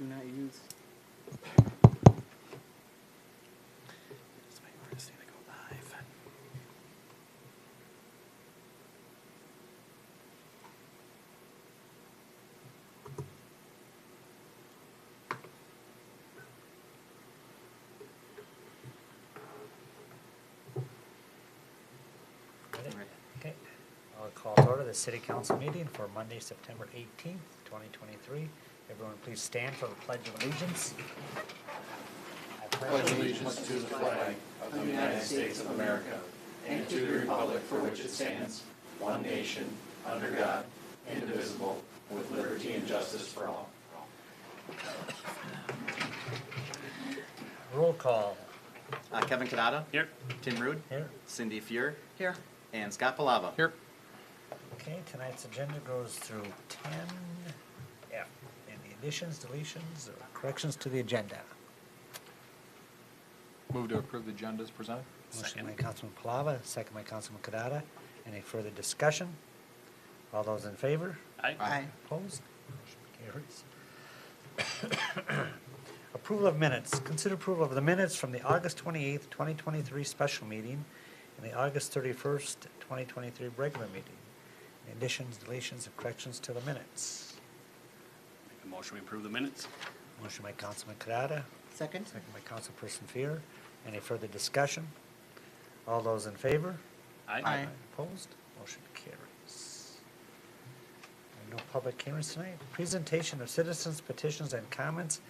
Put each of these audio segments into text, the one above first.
do not use. Okay, I'll call to order the city council meeting for Monday, September 18th, 2023. Everyone please stand for the Pledge of Allegiance. I pledge allegiance to the flag of the United States of America and to the republic for which it stands, one nation, under God, indivisible, with liberty and justice for all. Roll call. Kevin Kadada. Here. Tim Rude. Here. Cindy Fuhr. Here. And Scott Palava. Here. Okay, tonight's agenda goes through 10F. Any additions, deletions, or corrections to the agenda? Move to approve the agenda as presented. Motion by Councilman Palava, second by Councilman Kadada. Any further discussion? All those in favor? Aye. Opposed? Motion carries. Approval of minutes. Consider approval of the minutes from the August 28th, 2023 special meeting and the August 31st, 2023 regular meeting. Any additions, deletions, or corrections to the minutes? Make a motion, we approve the minutes. Motion by Councilman Kadada, Second. second by Councilperson Fear. Any further discussion? All those in favor? Aye. Opposed? Motion carries. No public hearings tonight. Presentation of citizens' petitions and comments.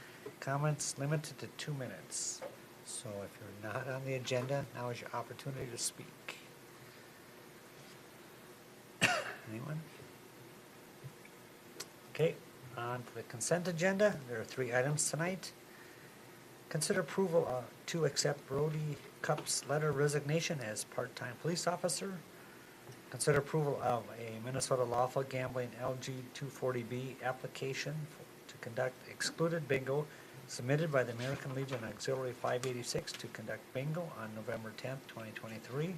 Comments limited to 2 minutes. So if you're not on the agenda, now is your opportunity to speak. Anyone? Okay, on to the consent agenda. There are 3 items tonight. Consider approval to accept Brody Cupp's letter of resignation as part-time police officer. Consider approval of a Minnesota lawful gambling LG 240B application to conduct excluded bingo submitted by the American Legion Auxiliary 586 to conduct bingo on November 10th, 2023.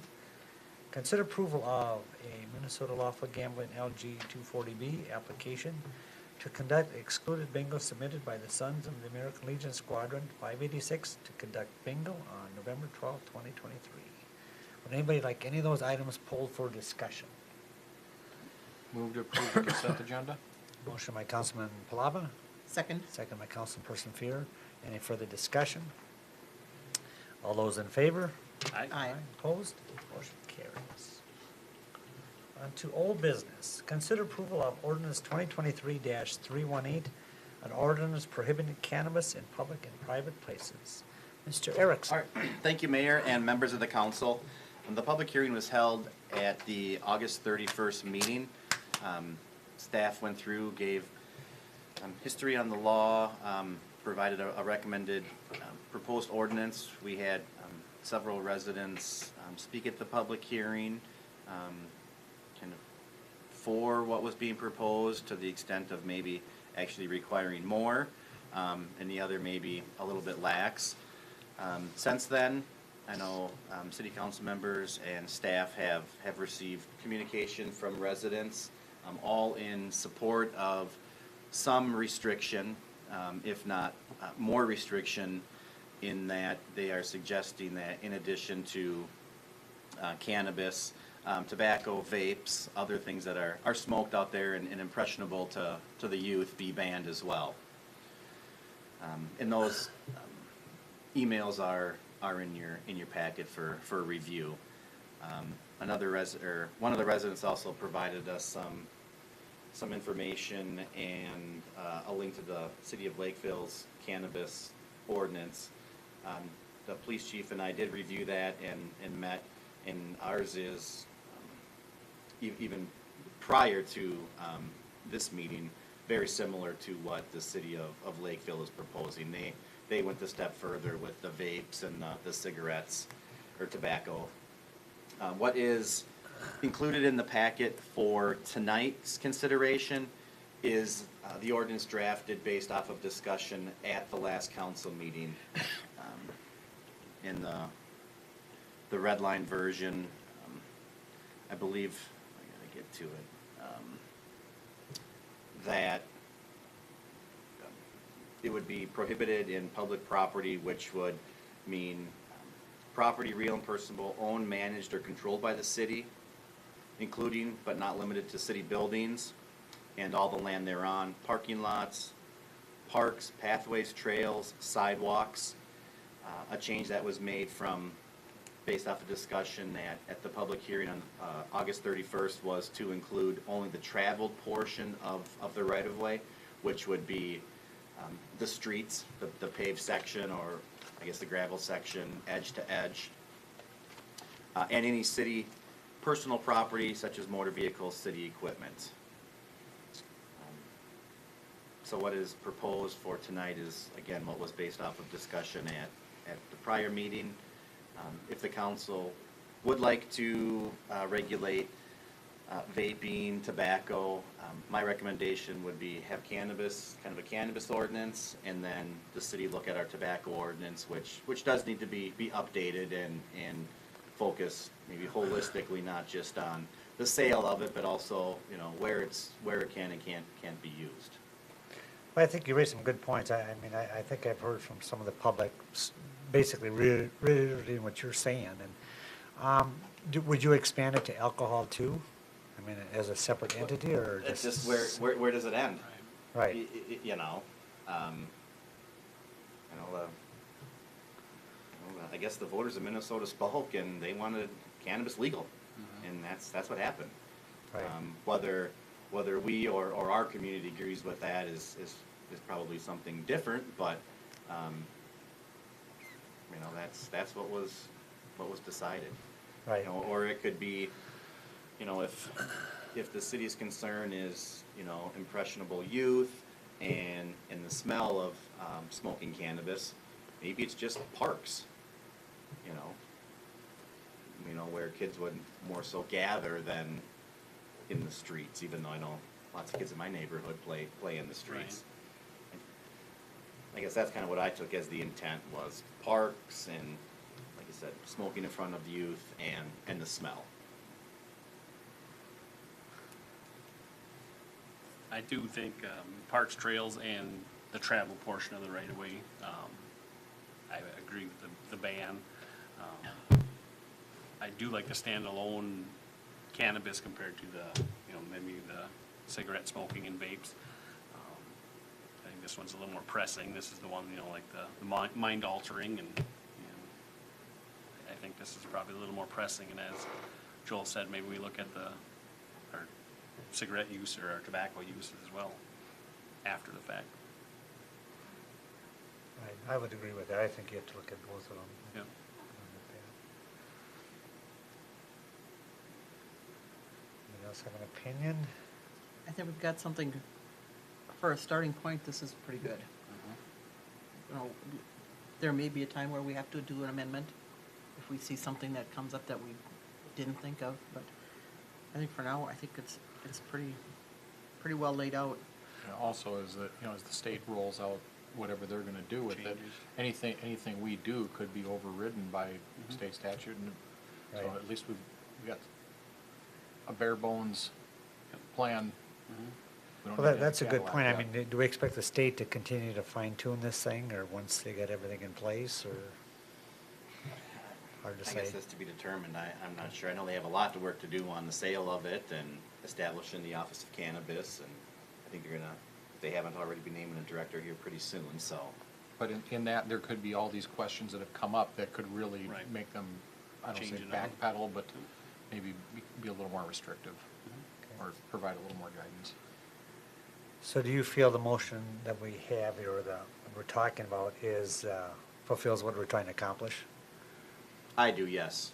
Consider approval of a Minnesota lawful gambling LG 240B application to conduct excluded bingo submitted by the Sons of the American Legion Squadron 586 to conduct bingo on November 12th, 2023. Would anybody like any of those items pulled for discussion? Move to approve the consent agenda. Motion by Councilman Palava, Second. second by Councilperson Fear. Any further discussion? All those in favor? Aye. Opposed? Motion carries. On to old business. Consider approval of ordinance 2023-318, an ordinance prohibiting cannabis in public and private places. Mr. Erickson. All right. Thank you, Mayor and members of the council. The public hearing was held at the August 31st meeting. Staff went through, gave history on the law, provided a recommended proposed ordinance. We had several residents speak at the public hearing, kind of for what was being proposed to the extent of maybe actually requiring more, and the other maybe a little bit lax. Since then, I know city council members and staff have received communication from residents, all in support of some restriction, if not more restriction, in that they are suggesting that in addition to cannabis, tobacco, vapes, other things that are smoked out there and impressionable to the youth be banned as well. And those emails are in your packet for review. One of the residents also provided us some information and a link to the City of Lakeville's cannabis ordinance. The police chief and I did review that and met, and ours is even prior to this meeting, very similar to what the City of Lakeville is proposing. They went a step further with the vapes and the cigarettes or tobacco. What is included in the packet for tonight's consideration is the ordinance drafted based off of discussion at the last council meeting. In the red line version, I believe, I gotta get to it, that it would be prohibited in public property, which would mean property real and personable, owned, managed, or controlled by the city, including but not limited to city buildings and all the land thereon, parking lots, parks, pathways, trails, sidewalks. A change that was made from, based off a discussion at the public hearing on August 31st, was to include only the traveled portion of the right-of-way, which would be the streets, the paved section, or I guess the gravel section, edge to edge, and any city personal property such as motor vehicles, city equipment. So what is proposed for tonight is, again, what was based off of discussion at the prior meeting. If the council would like to regulate vaping, tobacco, my recommendation would be have cannabis, kind of a cannabis ordinance, and then the city look at our tobacco ordinance, which does need to be updated and focus maybe holistically, not just on the sale of it, but also, you know, where it can and can't be used. Well, I think you raised some good points. I mean, I think I've heard from some of the public basically reiterating what you're saying. And would you expand it to alcohol too? I mean, as a separate entity, or It's just? just where does it end? Right. You know, I guess the voters of Minnesota spoke and they wanted cannabis legal, and that's what happened. Right. Whether we or our community agrees with that is probably something different, but you know, that's what was decided. Right. You know, or it could be, you know, if the city's concern is, you know, impressionable youth and the smell of smoking cannabis, maybe it's just parks, you know, where kids would more so gather than in the streets, even though I know lots of kids in my neighborhood play in the streets. I guess that's kind of what I took as the intent was parks and, like I said, smoking in front of youth and the smell. I do think parks, trails, and the travel portion of the right-of-way, I agree with the ban. I do like the standalone cannabis compared to the, you know, maybe the cigarette smoking and vapes. I think this one's a little more pressing. This is the one, you know, like the mind altering, and I think this is probably a little more pressing. And as Joel said, maybe we look at our cigarette use or our tobacco use as well after the fact. Right. I would agree with that. I think you have to look at both of them. Yeah. Anyone else have an opinion? I think we've got something, for a starting point, this is pretty good. You know, there may be a time where we have to do an amendment if we see something that comes up that we didn't think of, but I think for now, I think it's pretty well laid out. Also, is that, you know, as the state rolls out whatever they're gonna do with it, Changes. anything we do could be overridden by state statute, and so Right. at least we've got a bare bones plan. We don't Well, need to that's a good Cadillac point. I yet. mean, do we expect the state to continue to fine tune this thing, or once they get everything in place, or? Hard to I say. guess that's to be determined. I'm not sure. I know they have a lot of work to do on the sale of it and establishing the Office of Cannabis, and I think they're gonna, if they haven't already, be naming a director here pretty soon, so. But in that, there could be all these questions that have come up that could really Right. make them, I don't say Change it up. backpedal, but maybe be a little more restrictive, or provide a little more guidance. So do you feel the motion that we have here, or we're talking about, is, fulfills what we're trying to accomplish? I do, yes.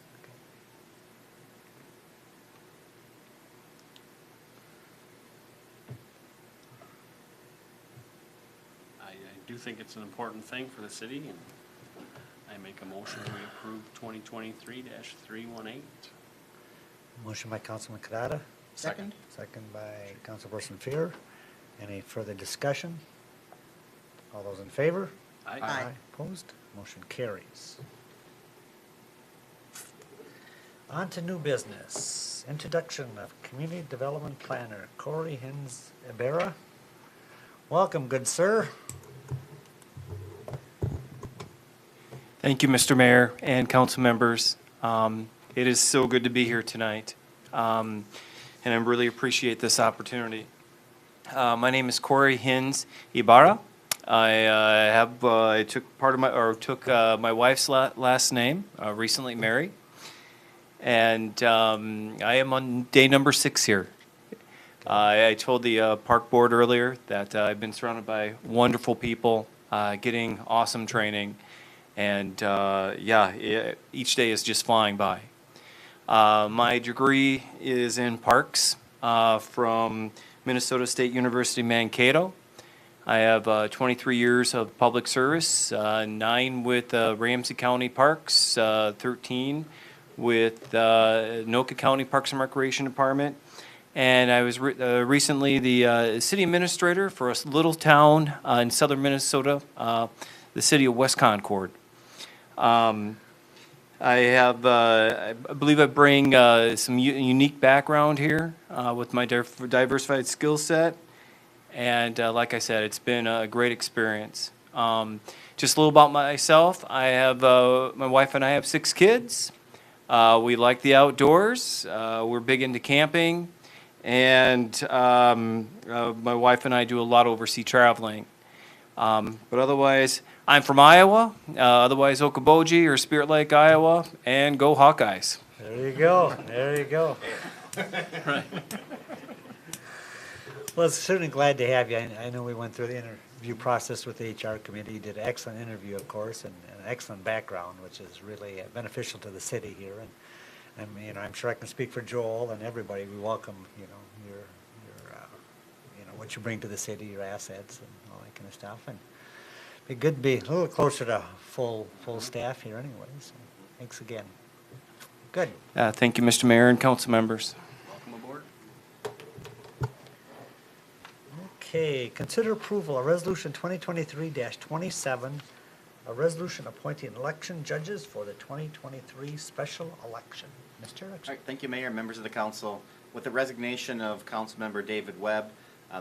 I do think it's an important thing for the city, and I make a motion we approve 2023-318. Motion by Councilman Kadada, Second? second by Councilperson Fear. Any further discussion? All those in favor? Aye. Opposed? Motion carries. On to new business. Introduction of Community Development Planner Corey Hins Ibarra. Welcome, good sir. Thank you, Mr. Mayor and council members. It is so good to be here tonight, and I really appreciate this opportunity. My name is Corey Hins Ibarra. I took my wife's last name, recently married, and I am on day number 6 here. I told the park board earlier that I've been surrounded by wonderful people, getting awesome training, and each day is just flying by. My degree is in parks from Minnesota State University Mankato. I have 23 years of public service, 9 with Ramsey County Parks, 13 with Anoka County Parks and Recreation Department. And I was recently the city administrator for a little town in southern Minnesota, the city of West Concord. I believe I bring some unique background here with my diversified skill set. And like I said, it's been a great experience. Just a little about myself. I have my wife and I have 6 kids. We like the outdoors. We're big into camping. And my wife and I do a lot of overseas traveling. But otherwise, I'm from Iowa, otherwise Okoboji or Spirit Lake, Iowa, and go Hawkeyes. There you go, there you go. Right. Well, certainly glad to have you. I know we went through the interview process with the HR committee. You did an excellent interview, of course, and an excellent background, which is really beneficial to the city here. And I'm sure I can speak for Joel and everybody. We welcome, your what you bring to the city, your assets and all that kind of stuff. And be good to be a little closer to full staff here anyway. So thanks again. Good. Thank you, Mr. Mayor and council members. Welcome aboard. Okay, consider approval of resolution 2023-27, a resolution appointing election judges for the 2023 special election. Mr. All right, thank you, Mayor and members of the council. With the resignation of Councilmember David Webb,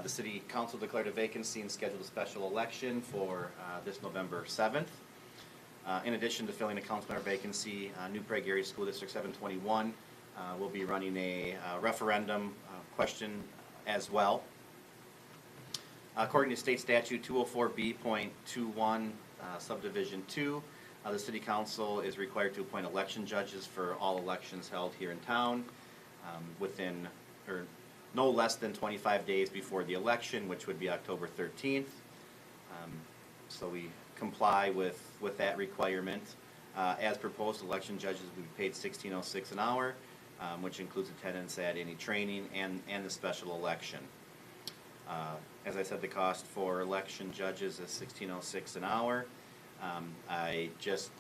the City Council declared a vacancy and scheduled a special election for this November 7th. In addition to filling a councilmember vacancy, New Prague Area School District 721 will be running a referendum question as well. According to State Statute 204B.21, Subdivision 2, the City Council is required to appoint election judges for all elections held here in town within, or no less than 25 days before the election, which would be October 13th. So we comply with that requirement. As proposed, election judges will be paid $16.06 an hour, which includes attendance at any training and the special election. As I said, the cost for election judges is $16.06 an hour. I just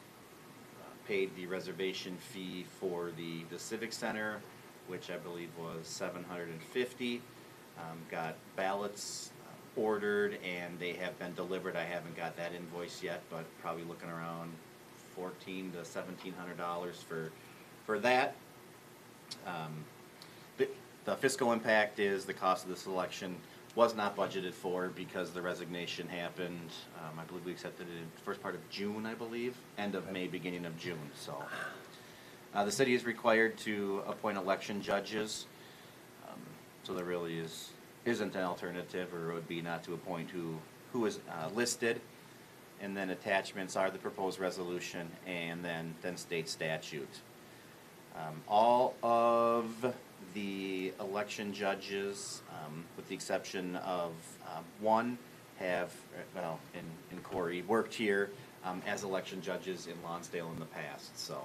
paid the reservation fee for the Civic Center, which I believe was $750. Got ballots ordered and they have been delivered. I haven't got that invoice yet, but probably looking around $1,400 to $1,700 for that. The fiscal impact is the cost of this election was not budgeted for because the resignation happened, I believe we accepted it in the first part of June, I believe, end of May, beginning of June, so. The city is required to appoint election judges, so there really isn't an alternative, or it would be not to appoint who is listed. And then attachments are the proposed resolution and then state statute. All of the election judges, with the exception of one, have, in Corey, worked here as election judges in Lonsdale in the past. So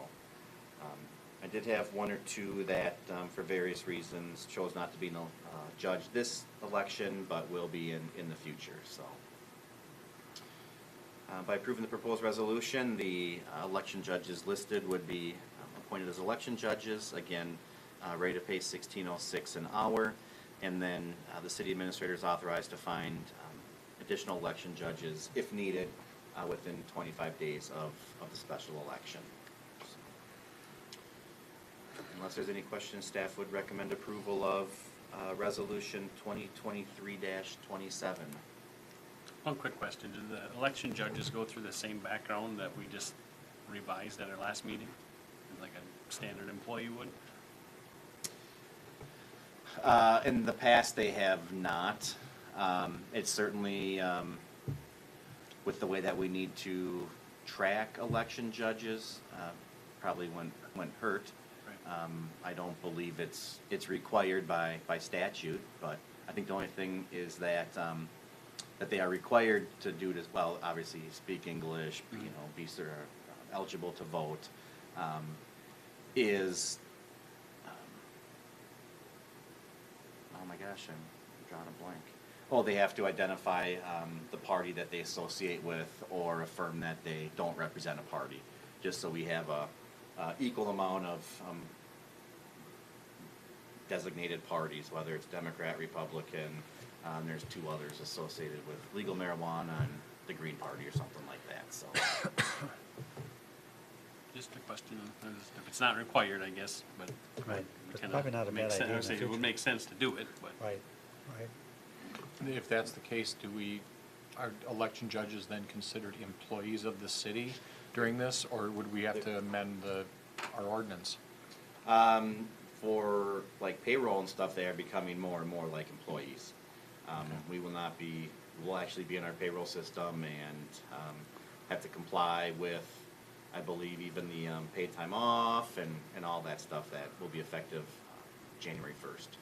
I did have one or two that, for various reasons, chose not to be judge this election, but will be in the future. So by approving the proposed resolution, the election judges listed would be appointed as election judges. Again, rate of pay $16.06 an hour, and then the city administrator is authorized to find additional election judges if needed within 25 days of the special election. So, unless there's any questions, staff would recommend approval of resolution 2023-27. One quick question, do the election judges go through the same background that we just revised at our last meeting, like a standard employee would? In the past, they have not. It's certainly, with the way that we need to track election judges, probably wouldn't hurt. Right. I don't believe it's required by statute, but I think the only thing is that, that they are required to do it as well, obviously speak English, you know, be sort of eligible to vote, is, oh my gosh, I'm drawing a blank. Oh, they have to identify the party that they associate with or affirm that they don't represent a party, just so we have a equal amount of designated parties, whether it's Democrat, Republican, there's two others associated with legal marijuana and the Green Party or something like that, so. Just a question, if it's not required, I guess, but. Right. it It's kinda probably not a makes bad idea sense. I in would the say it would future. make sense to do it, but. Right, right. If that's the case, are election judges then considered employees of the city during this, or would we have to amend our ordinance? For like payroll and stuff, they are becoming more and more like employees. We will not be, we'll actually be in our payroll system and have to comply with, I believe, even the paid time off and all that stuff that will be effective January 1st.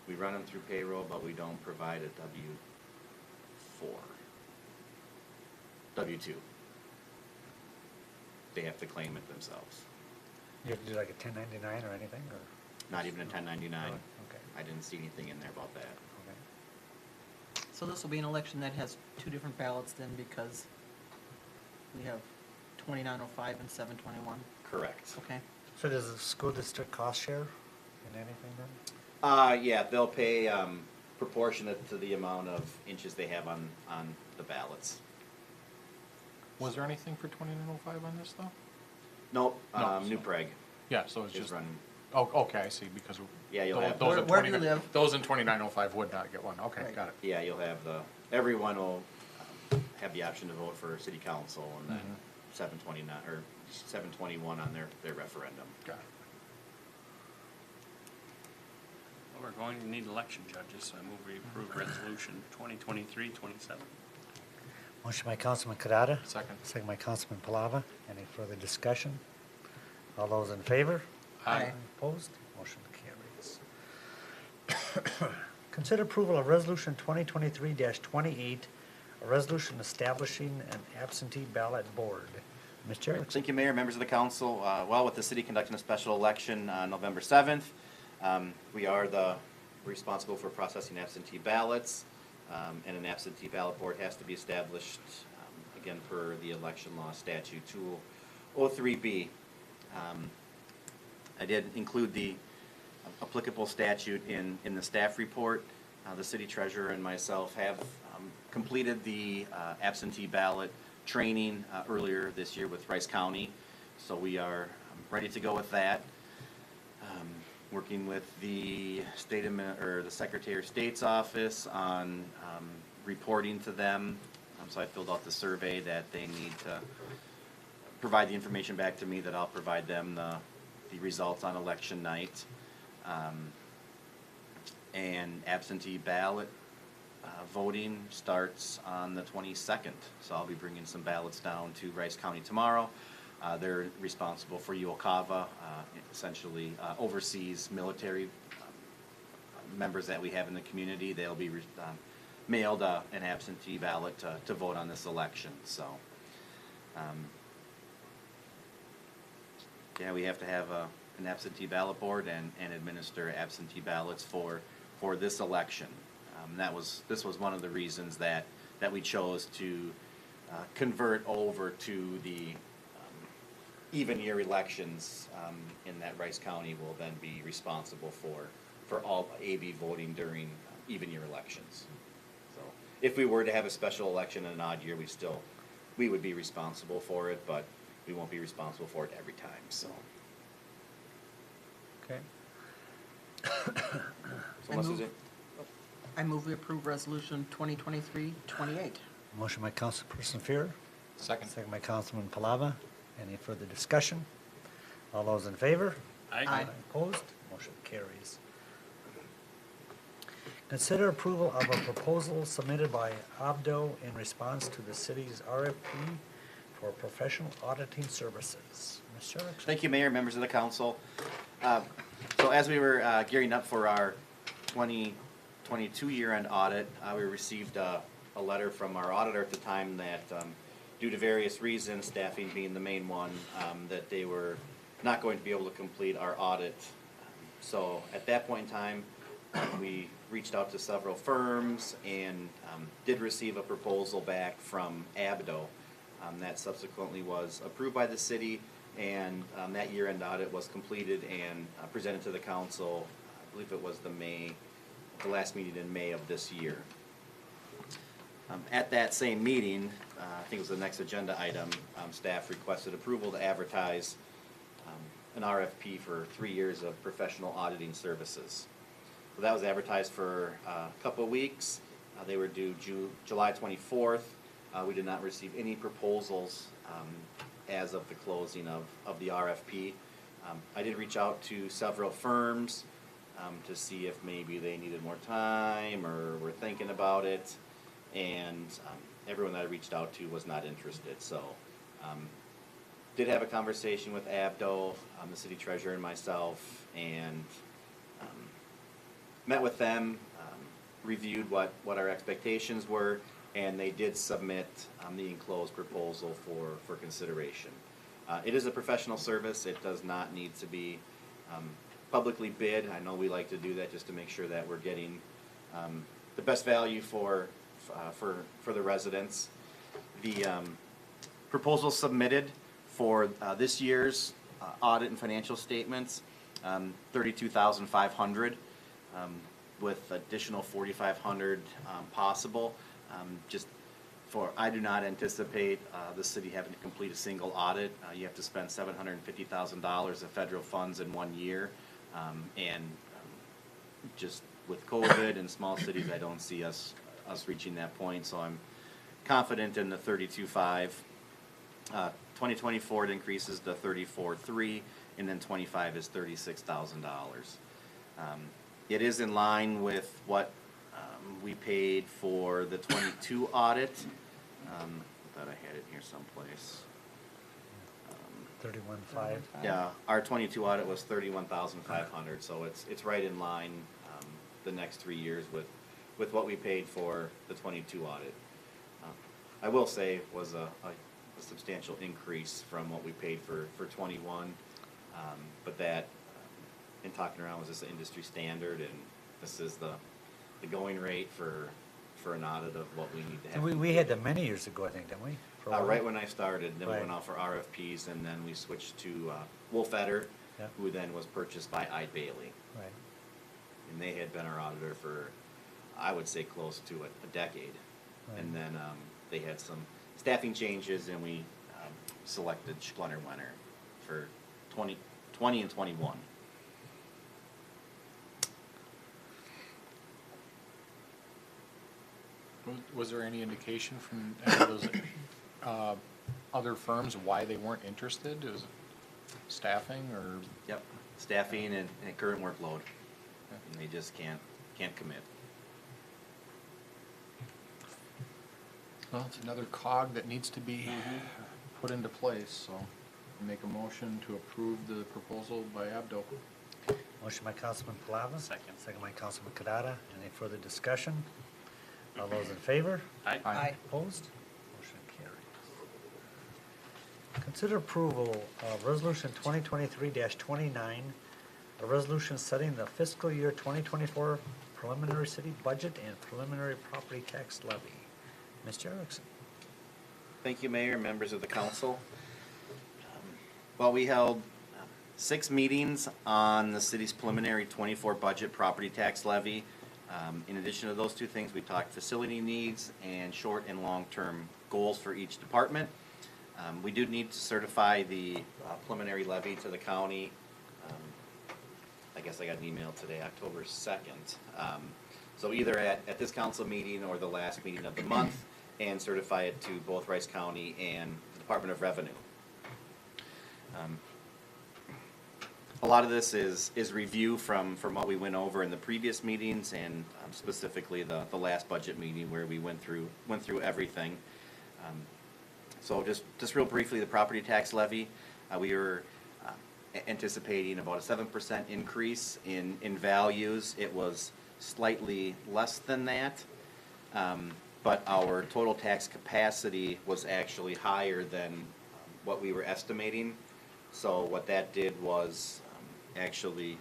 We run them through payroll, but we don't provide a W-4. W-2. They have to claim it themselves. You have to do like a 1099 or anything, or? Not even a 1099. Okay, I didn't see anything in there about that. okay. So this will be an election that has two different ballots then, because we have 2905 and 721. Correct. Okay. So does the school district cost share in anything then? Yeah, they'll pay proportionate to the amount of inches they have on the ballots. Was there anything for 2905 on this, though? Nope, No, New so- Prague Yeah, so it's is just, running. oh, okay, I see, because Yeah, you'll have- those in Where do you 29 live? those in 2905 would not get one, okay, Right. got it. Yeah, you'll have everyone will have the option to vote for city council and then 729, or 721 on their referendum. Got it. Well, we're going to need election judges, so I move we approve resolution 2023-27. Motion by Councilman Kadada. Second. Second by Councilman Palava. Any further discussion? All those in favor? Aye. Opposed? Motion carries. Consider approval of Resolution 2023-28, a resolution establishing an absentee ballot board. Mr. Erickson. Thank you, Mayor, members of the council. Well, with the city conducting a special election on November 7th, we are responsible for processing absentee ballots, and an absentee ballot board has to be established, again, per the election law statute 203B. I did include the applicable statute in the staff report. The city treasurer and myself have completed the absentee ballot training earlier this year with Rice County, so we are ready to go with that. Working with the the Secretary of State's office on reporting to them. So I filled out the survey that they need to provide the information back to me, that I'll provide them the results on election night. And absentee ballot voting starts on the 22nd, so I'll be bringing some ballots down to Rice County tomorrow. They're responsible for UOCAVA, essentially oversees military members that we have in the community. They'll be mailed an absentee ballot to vote on this election, so. Yeah, we have to have an absentee ballot board and administer absentee ballots for this election. This was one of the reasons that we chose to convert over to the even year elections, in that Rice County will then be responsible for all AB voting during even year elections. So if we were to have a special election in an odd year, we would be responsible for it, but we won't be responsible for it every time, so. Okay. So unless there's I move we approve resolution 2023-28. Motion by Councilperson Fear, Second. Second by Councilman Palava. Any further discussion? All those in favor? Aye. Opposed? Motion carries. Consider approval of a proposal submitted by Abdo in response to the city's RFP for professional auditing services. Mr. Erickson? Thank you, Mayor, members of the council. So as we were gearing up for our 2022 year-end audit, we received a letter from our auditor at the time that due to various reasons, staffing being the main one, that they were not going to be able to complete our audit. So at that point in time, we reached out to several firms and did receive a proposal back from Abdo. That subsequently was approved by the city, and that year-end audit was completed and presented to the council. I believe it was the last meeting in May of this year. At that same meeting, I think it was the next agenda item, staff requested approval to advertise an RFP for 3 years of professional auditing services. So that was advertised for a couple of weeks. They were due July 24th. We did not receive any proposals as of the closing of the RFP. I did reach out to several firms to see if maybe they needed more time or were thinking about it. And everyone that I reached out to was not interested. So did have a conversation with Abdo, the city treasurer, and myself, and met with them, reviewed what our expectations were, and they did submit the enclosed proposal for consideration. It is a professional service. It does not need to be publicly bid. I know we like to do that just to make sure that we're getting the best value for the residents. The proposal submitted for this year's audit and financial statements, $32,500, with additional $4,500 possible. I do not anticipate the city having to complete a single audit. You have to spend $750,000 of federal funds in 1 year, and just with COVID and small cities, I don't see us reaching that point. So I'm confident in the 32.5. 2024 it increases to 34.3, and then 25 is $36,000. It is in line with what we paid for the 22 audit. I thought I had it here someplace. 31.5. Yeah, our 22 audit was 31,500, so it's right in line the next 3 years with what we paid for the 22 audit. I will say it was a substantial increase from what we paid for 21, but that, in talking around, was this the industry standard, and this is the going rate for an audit of what we need to have. We had them many years ago, I think, didn't we? For a while? Right when I started, then we Right. went out for RFPs, and then we switched to Wolfetter, Yep. who then was purchased by Ide Bailey. Right. And they had been our auditor for, I would say, close to a decade. Right. And then they had some staffing changes, and we selected Schlenner Wenner for 20 and 21. Was there any indication from any of those other firms why they weren't interested? Was it staffing or? Yep, staffing and current workload, and they just can't commit. Well, it's another cog that needs to be put into place, so make a motion to approve the proposal by Abdo. Motion by Councilman Palava. Second. Second by Councilman Kadada. Any further discussion? All those in favor? Aye. Aye. Opposed? Motion carries. Consider approval of Resolution 2023-29, a resolution setting the fiscal year 2024 preliminary city budget and preliminary property tax levy. Mr. Erickson. Thank you, Mayor, and members of the council. Well, we held 6 meetings on the city's preliminary 24 budget property tax levy. In addition to those 2 things, we talked facility needs and short and long-term goals for each department. We do need to certify the preliminary levy to the county. I guess I got an email today, October 2nd. So either at this council meeting or the last meeting of the month. and certify it to both Rice County and the Department of Revenue. A lot of this is review from what we went over in the previous meetings, and specifically the last budget meeting where we went through everything. So just real briefly, the property tax levy, we were anticipating about a 7% increase in values. It was slightly less than that, but our total tax capacity was actually higher than what we were estimating. So what that did was actually,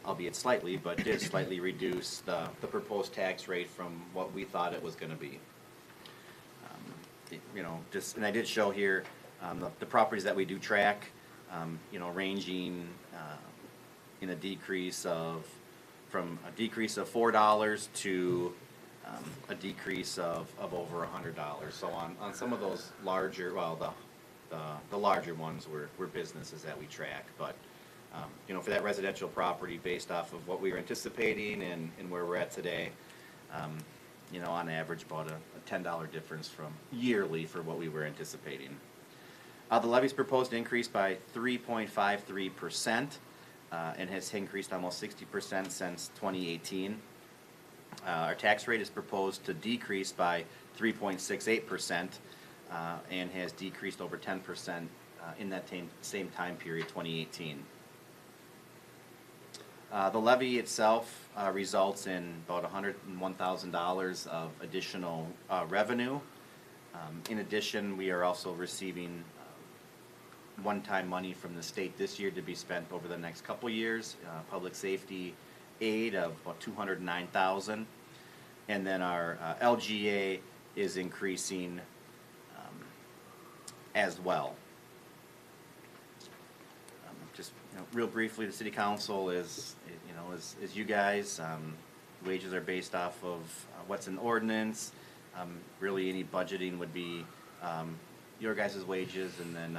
albeit slightly, but did slightly reduce the proposed tax rate from what we thought it was going to be. You know, just, and I did show here the properties that we do track, you know, ranging in a decrease of, from a decrease of $4 to a decrease of over $100. So on some of those larger, well, the larger ones were businesses that we track, but you know, for that residential property, based off of what we were anticipating and where we're at today, you know, on average about a $10 difference from yearly for what we were anticipating. The levy's proposed to increase by 3.53%, and has increased almost 60% since 2018. Our tax rate is proposed to decrease by 3.68%, and has decreased over 10% in that same time period, 2018. The levy itself results in about $101,000 of additional revenue. In addition, we are also receiving one-time money from the state this year to be spent over the next couple years, public safety aid of about $209,000, and then our LGA is increasing as well. Just, you know, real briefly, the city council is, you know, is you guys. Wages are based off of what's in ordinance. Really, any budgeting would be your guys' wages, and then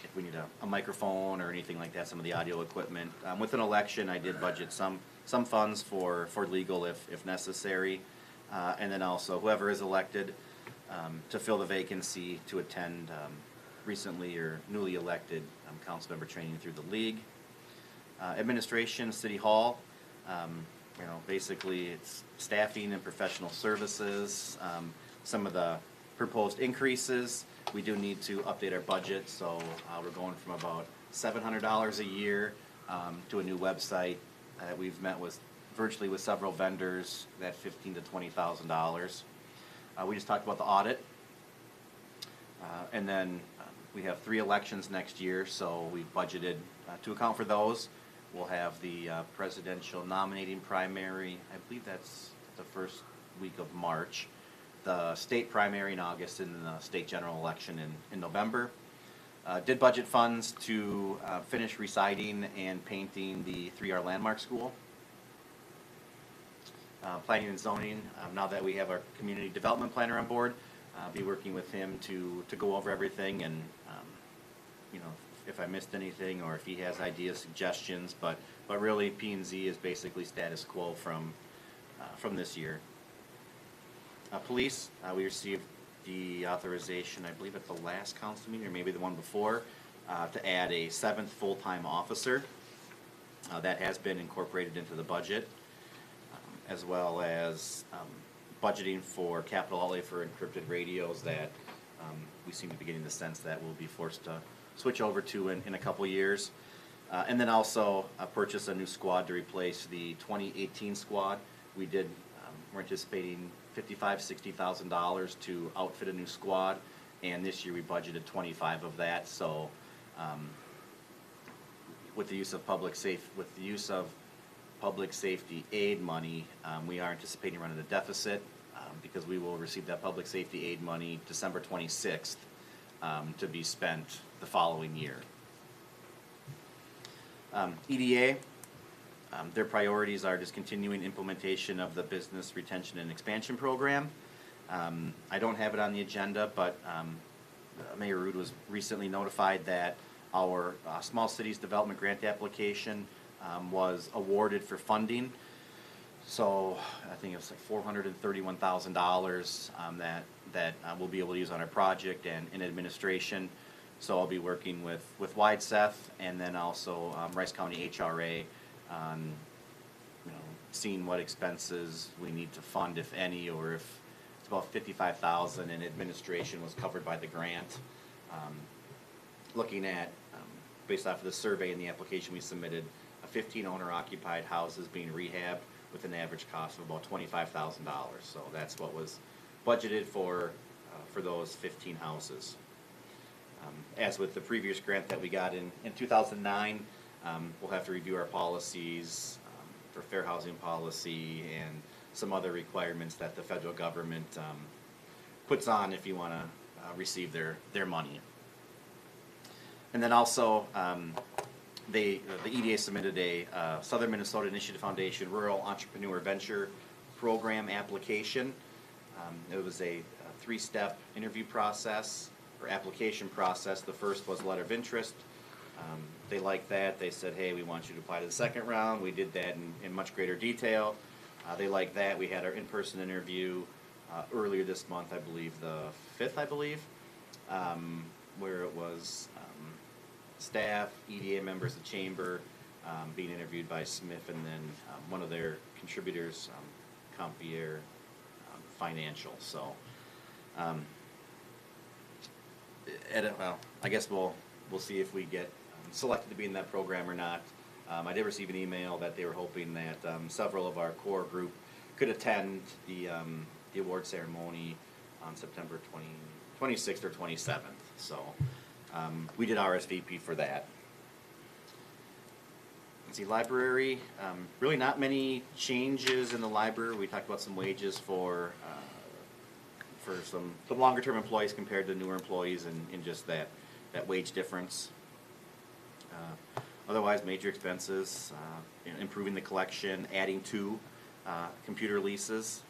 if we need a microphone or anything like that, some of the audio equipment. With an election, I did budget some funds for legal if necessary, and then also whoever is elected to fill the vacancy to attend recently or newly elected council member training through the league. Administration, City Hall, you know, basically it's staffing and professional services. Some of the proposed increases, we do need to update our budget, so we're going from about $700 a year to a new website. We've met virtually with several vendors at $15,000 to $20,000. We just talked about the audit, and then we have 3 elections next year, so we've budgeted to account for those. We'll have the presidential nominating primary, I believe that's the first week of March, the state primary in August, and the state general election in November. Did budget funds to finish residing and painting the 3R Landmark School. Planning and zoning, now that we have our community development planner on board, I'll be working with him to go over everything, and you know, if I missed anything or if he has ideas, suggestions, but really P&Z is basically status quo from this year. Police, we received the authorization, I believe at the last council meeting or maybe the one before, to add a 7th full-time officer. That has been incorporated into the budget, as well as budgeting for capital outlay for encrypted radios that we seem to be getting the sense that we'll be forced to switch over to in a couple years. And then also purchase a new squad to replace the 2018 squad. We're anticipating $55,000–$60,000 to outfit a new squad, and this year we budgeted 25 of that. So with the use of public safety aid money, we are anticipating running a deficit because we will receive that public safety aid money December 26th to be spent the following year. EDA, their priorities are just continuing implementation of the Business Retention and Expansion Program. I don't have it on the agenda, but Mayor Rude was recently notified that our Small Cities Development Grant application was awarded for funding. So I think it was like $431,000 that we'll be able to use on our project and in administration. So I'll be working with WIDESEF and then also Rice County HRA on, seeing what expenses we need to fund, if any, or if it's about 55,000 in administration was covered by the grant. Looking at, based off of the survey and the application we submitted, 15 owner-occupied houses being rehabbed with an average cost of about $25,000. So that's what was budgeted for those 15 houses. As with the previous grant that we got in 2009, we'll have to review our policies for fair housing policy and some other requirements that the federal government puts on if you want to receive their money. And then also, the EDA submitted a Southern Minnesota Initiative Foundation Rural Entrepreneur Venture Program application. It was a three-step interview process or application process. The first was letter of interest. They liked that. They said, hey, we want you to apply to the second round. We did that in much greater detail. They liked that. We had our in-person interview earlier this month, I believe, the 5th, where it was staff, EDA members of the chamber being interviewed by Smith, and then one of their contributors, Compier Financial. So, I guess we'll see if we get selected to be in that program or not. I did receive an email that they were hoping that several of our core group could attend the award ceremony on September 26th or 27th. So we did RSVP for that. Let's see, library, really not many changes in the library. We talked about some wages for some longer term employees compared to newer employees, and just that wage difference. Otherwise, major expenses, improving the collection, adding 2 computer leases.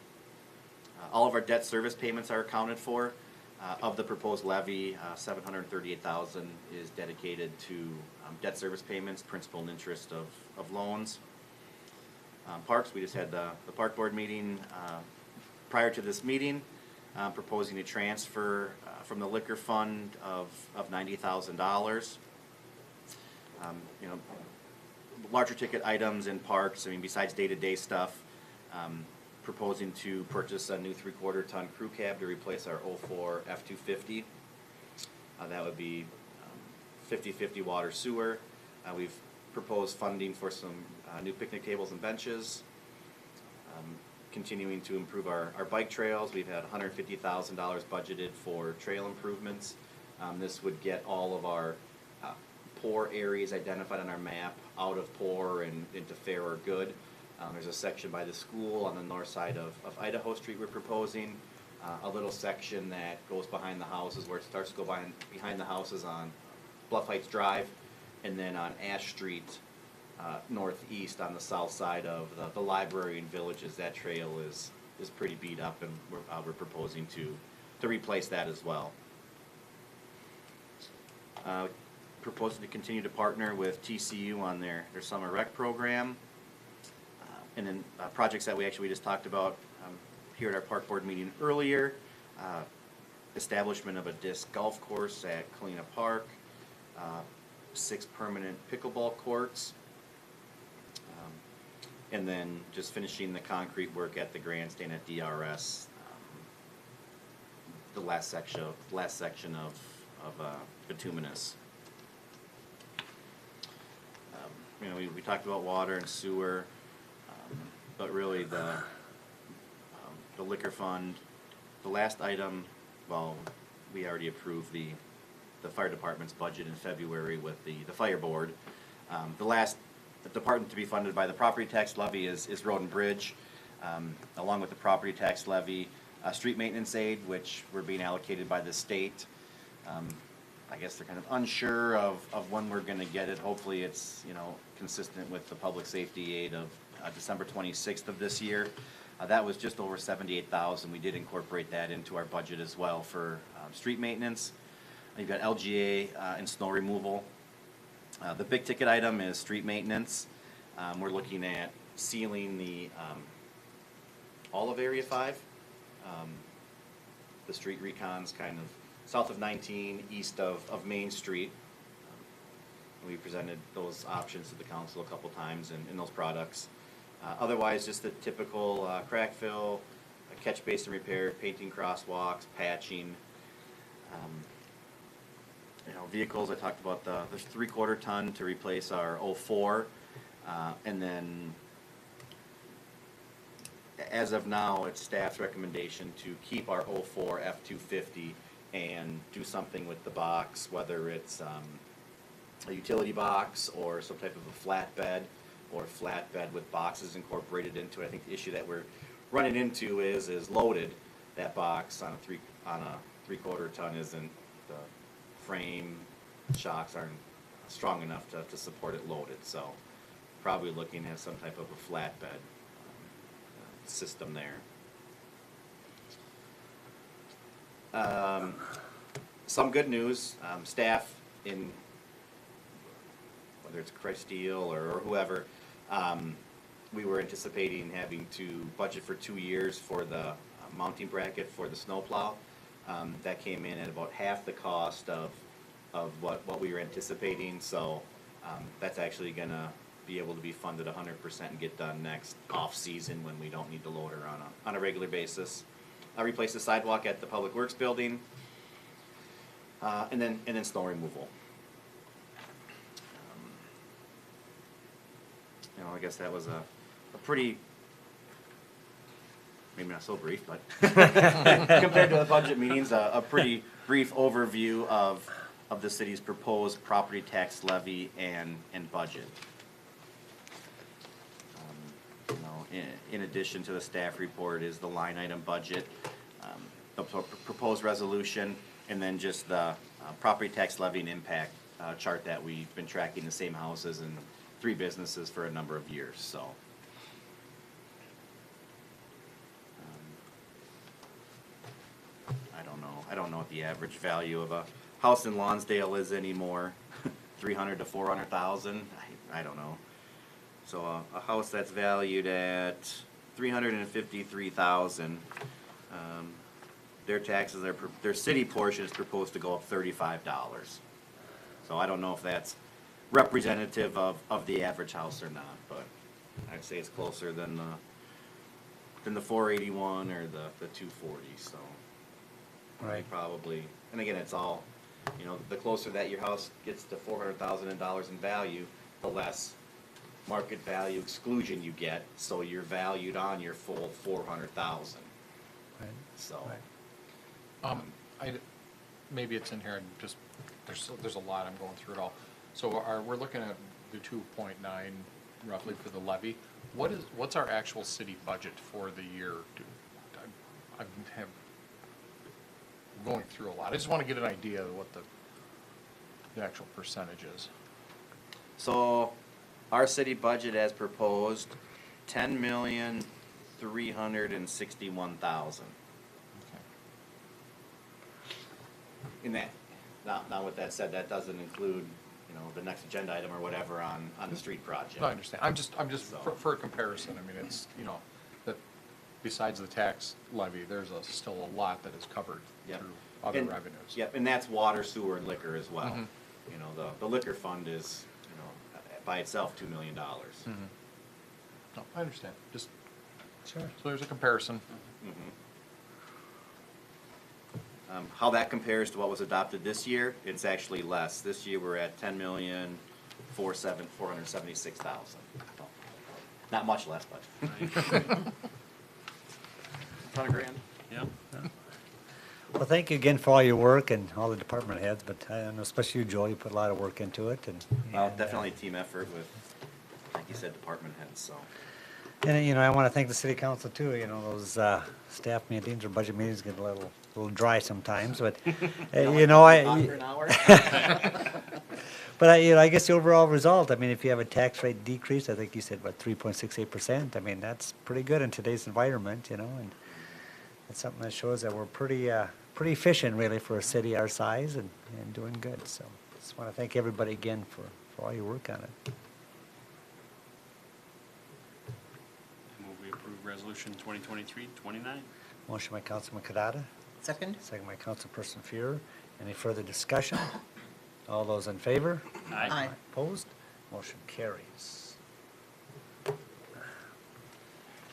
All of our debt service payments are accounted for. Of the proposed levy, $738,000 is dedicated to debt service payments, principal and interest of loans. Parks, we just had the park board meeting prior to this meeting, proposing a transfer from the liquor fund of $90,000. Larger ticket items in parks, besides day-to-day stuff, proposing to purchase a new 3/4 ton crew cab to replace our 04 F-250. That would be 50/50 water sewer. We've proposed funding for some new picnic tables and benches. Continuing to improve our bike trails. We've had $150,000 budgeted for trail improvements. This would get all of our poor areas identified on our map out of poor and into fair or good. There's a section by the school on the north side of Idaho Street we're proposing. A little section that goes behind the houses, where it starts to go behind the houses on Bluff Heights Drive, and then on Ash Street northeast on the south side of the library and villages. That trail is pretty beat up, and we're proposing to replace that as well. Proposing to continue to partner with TCU on their summer rec program. And then projects that we just talked about here at our park board meeting earlier. Establishment of a disc golf course at Kalina Park. 6 permanent pickleball courts. And then just finishing the concrete work at the grandstand at DRS. The last section of bituminous. We talked about water and sewer. But really the liquor fund, the last item, well, we already approved the fire department's budget in February with the fire board. The last department to be funded by the property tax levy is road and bridge. Along with the property tax levy, street maintenance aid, which we're being allocated by the state. I guess they're kind of unsure of when we're going to get it. Hopefully it's consistent with the public safety aid of December 26th of this year. That was just over $78,000. We did incorporate that into our budget as well for street maintenance. You've got LGA and snow removal. The big ticket item is street maintenance. We're looking at sealing the all of Area 5. the street recons kind of south of 19, east of Main Street. We presented those options to the council a couple times in those products. Otherwise, just the typical crack fill, catch basin repair, painting crosswalks, patching. Vehicles, I talked about the 3/4 ton to replace our 04. And then, as of now, it's staff's recommendation to keep our 04 F-250 and do something with the box, whether it's a utility box or some type of a flatbed, or flatbed with boxes incorporated into it. I think the issue that we're running into is loaded. That box on a 3/4 ton isn't, the frame shocks aren't strong enough to support it loaded. So probably looking at some type of a flatbed system there. Some good news, staff in, whether it's Cresteel or whoever, we were anticipating having to budget for 2 years for the mounting bracket for the snowplow. That came in at about half the cost of what we were anticipating, so that's actually gonna be able to be funded 100% and get done next off-season when we don't need the loader on a regular basis. I replaced the sidewalk at the Public Works building, and then snow removal. I guess that was a pretty, maybe not so brief, but compared to the budget meetings, a pretty brief overview of the city's proposed property tax levy and budget. In addition to the staff report is the line item budget, the proposed resolution, and then just the property tax levy and impact chart that we've been tracking the same houses and 3 businesses for a number of years, so. I don't know what the average value of a house in Lonsdale is anymore, 300 to 400,000, I don't know. So a house that's valued at 353,000, their taxes are, their city portion is proposed to go up $35. So I don't know if that's representative of the average house or not, but I'd say it's closer than the 481 or the 240, so. Right. Probably, and again, it's all, the closer that your house gets to $400,000 in value, the less market value exclusion you get, so you're valued on your full 400,000. Right. So. Right. Maybe it's in here and just, there's a lot, I'm going through it all. So we're looking at the 2.9 roughly for the levy. What's our actual city budget for the year? I'm going through a lot. I just want to get an idea of what the actual percentage is. So, our city budget as proposed, $10,361,000. Okay. In that, now with that said, that doesn't include, the next agenda item or whatever on the street project. No, I understand. I'm just So- for a comparison, I mean, it's, that besides the tax levy, there's still a lot that is covered Yep. through other And- revenues. Yep, and that's water, sewer, and liquor as well. Mhm. The liquor fund is, by itself, $2 million. Mhm. No, I understand. Just, Sure. so there's a comparison. How that compares to what was adopted this year, it's actually less. This year, we're at $10,476,000. Not much less, but. $100,000. Yep. Well, thank you again for all your work and all the department heads, but I know especially you, Joel, you put a lot of work into it and. Well, and, definitely a team effort with, like you said, department heads, so. And, I want to thank the city council too, those staff meetings or budget meetings get a little dry sometimes, but, Talk for an hour? But, I guess the overall result, if you have a tax rate decrease, I think you said, 3.68%, that's pretty good in today's environment, and it's something that shows that we're pretty efficient really for a city our size and doing good, so just want to thank everybody again for all your work on it. Move we approve resolution 2023-29. Motion by Councilman Kadada, Second? Second by Councilperson Fuhr. Any further discussion? All those in favor? Aye. Opposed? Motion carries.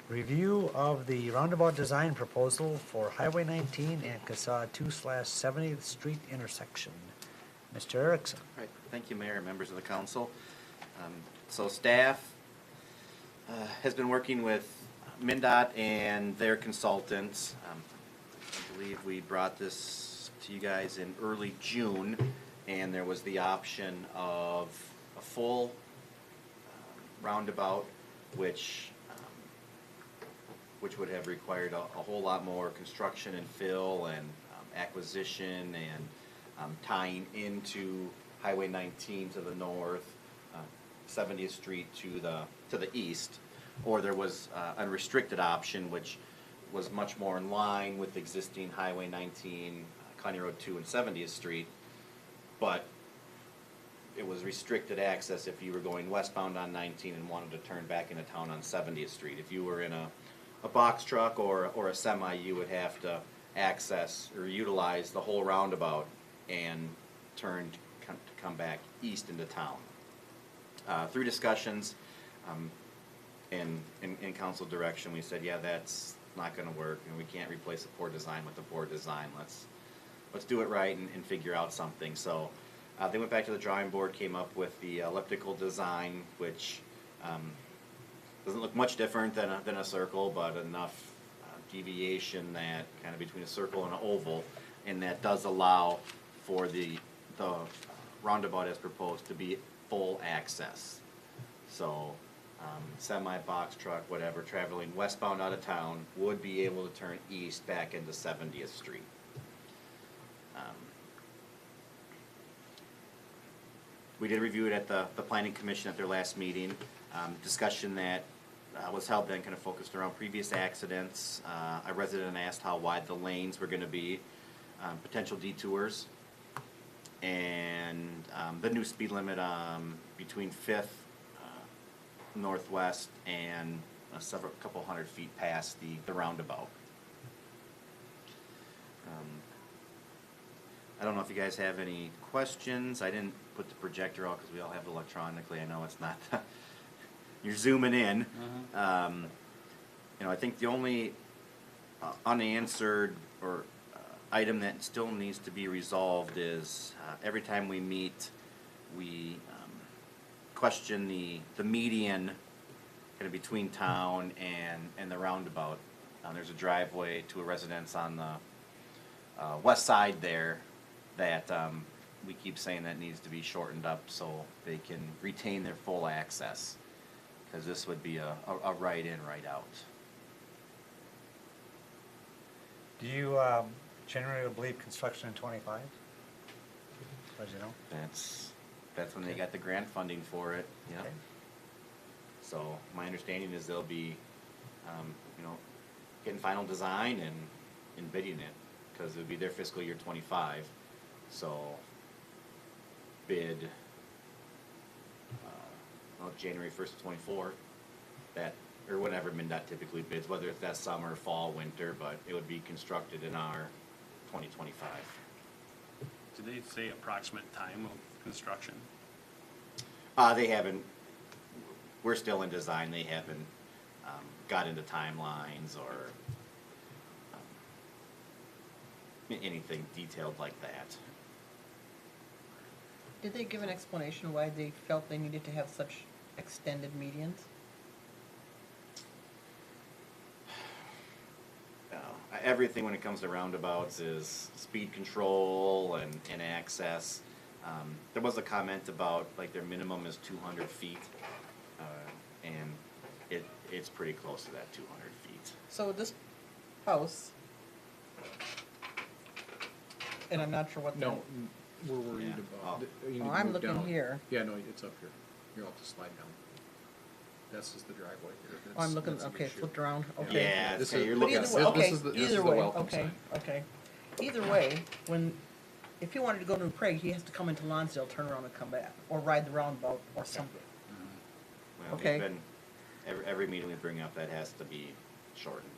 Review of the roundabout design proposal for Highway 19 and CASA 2/70th Street intersection. Mr. Erickson. Right, thank you, Mayor and members of the council. So staff has been working with MnDOT and their consultants. I believe we brought this to you guys in early June, and there was the option of a full roundabout, which would have required a whole lot more construction and fill and acquisition and tying into Highway 19 to the north, 70th Street to the east. Or there was a restricted option, which was much more in line with existing Highway 19, County Road 2 and 70th Street, but it was restricted access if you were going westbound on 19 and wanted to turn back into town on 70th Street. If you were in a box truck or a semi, you would have to access or utilize the whole roundabout and turn to come back east into town. Through discussions and in council direction, we said, yeah, that's not gonna work, and we can't replace a poor design with a poor design. Let's do it right and figure out something. So they went back to the drawing board, came up with the elliptical design, which doesn't look much different than a circle, but enough deviation that kind of between a circle and an oval, and that does allow for the roundabout as proposed to be full access. So semi, box truck, whatever, traveling westbound out of town would be able to turn east back into 70th Street. We did review it at the planning commission at their last meeting. Discussion that was held then kind of focused around previous accidents. A resident asked how wide the lanes were gonna be, potential detours, and the new speed limit between 5th Northwest and couple hundred feet past the roundabout. I don't know if you guys have any questions. I didn't put the projector out because we all have it electronically. I know it's not, you're zooming in. I think the only unanswered or item that still needs to be resolved is every time we meet, we question the median kind of between town and the roundabout. There's a driveway to a residence on the west side there that we keep saying that needs to be shortened up so they can retain their full access, because this would be a right in, right out. Do you generally believe construction in 25? As you know? That's when they got the grant funding for it, yeah. Okay. So my understanding is they'll be, getting final design and bidding it, because it would be their fiscal year 25. So bid, January 1st of 24, that, or whenever MnDOT typically bids, whether it's that summer, fall, winter, but it would be constructed in our 2025. Did they say approximate time of construction? They haven't, we're still in design, they haven't got into timelines or anything detailed like that. Did they give an explanation why they felt they needed to have such extended medians? Everything when it comes to roundabouts is speed control and access. There was a comment about like their minimum is 200 feet, and it's pretty close to that 200 feet. So this house, and I'm not sure what the. No, we're worried Yeah. about. you need Oh, to I'm move looking down. here. Yeah, no, it's up here. You'll have to slide down. This is the driveway here. Oh, I'm looking, That's an okay, issue. flipped around, okay. Yeah, This okay, is- you're But looking either at way, this okay, is the- this is either the way, welcome okay, sign. okay. Either way, if he wanted to go to New Prague, he has to come into Lonsdale, turn around and come back, or ride the roundabout, or something. Well, we've Okay. been, every meeting we bring up, that has to be shortened.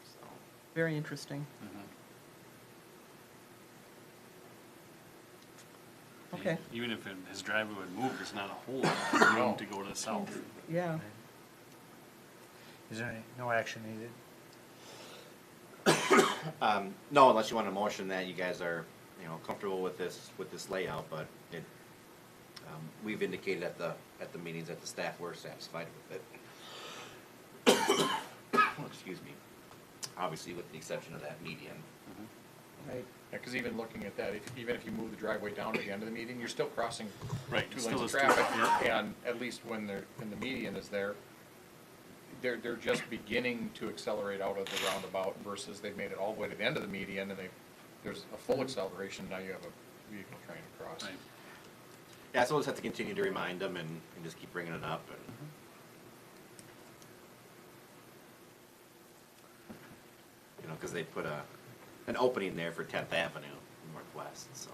So, Very interesting. Okay, Even if his driveway would move, there's not a whole lot of room to go to the south. yeah. Is there any, no action needed? No, unless you want a motion that you guys are, comfortable with this layout, but it, we've indicated at the meetings that the staff were satisfied with it. Excuse me. Obviously, with the exception of that median. Right. Yeah, because even looking at that, even if you move the driveway down at the end of the median, you're still crossing Right, two still lanes of is two, traffic. yeah. And at least when the median is there, they're just beginning to accelerate out of the roundabout versus they've made it all the way to the end of the median and there's a full acceleration, now you have a vehicle trying to cross. Right. Yeah, so we'll just have to continue to remind them and just keep bringing it up and. Because they put an opening there for 10th Avenue Northwest, so.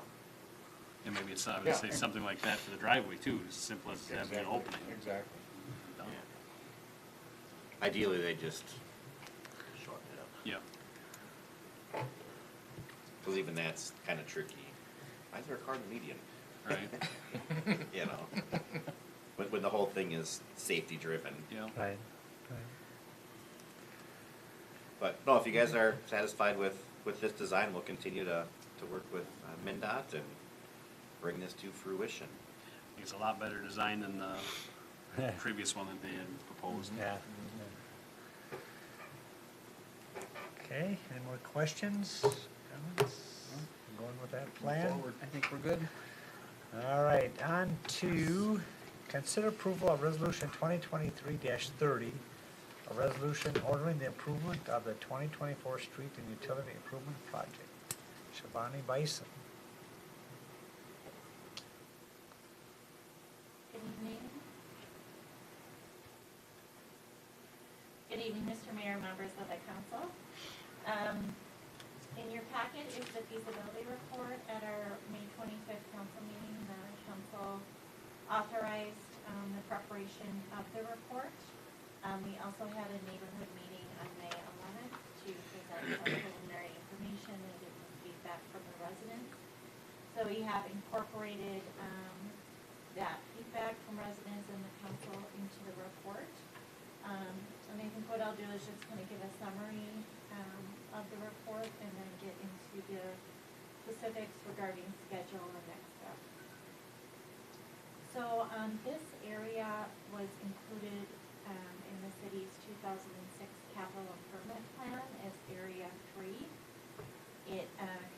And maybe it's not, Yeah. say something like that for the driveway too, as simple as having an opening. Exactly. Done. Yeah. Ideally, they just shorten it up, Yeah, because even that's kind of tricky. Why is there a car in the median? right, When the whole thing is safety driven. yeah. Right. But no, if you guys are satisfied with this design, we'll continue to work with MnDOT and bring this to fruition. It's a lot better design than the previous one that they had proposed. Yeah. Okay, any more questions, comments? Going with that plan? I think we're good. All right, on to consider approval of resolution 2023-30, a resolution ordering the improvement of the 2024 street and utility improvement project. Shabani Bison. Good evening. Good evening, Mr. Mayor, members of the council. In your packet is the feasibility report at our May 25th council meeting. The council authorized the preparation of the report. We also had a neighborhood meeting on May 11th to present some preliminary information and get some feedback from the residents. So we have incorporated that feedback from residents and the council into the report. And I think what I'll do is just kind of give a summary of the report and then get into the specifics regarding schedule and next steps. So this area was included in the city's 2006 capital improvement plan as Area 3. It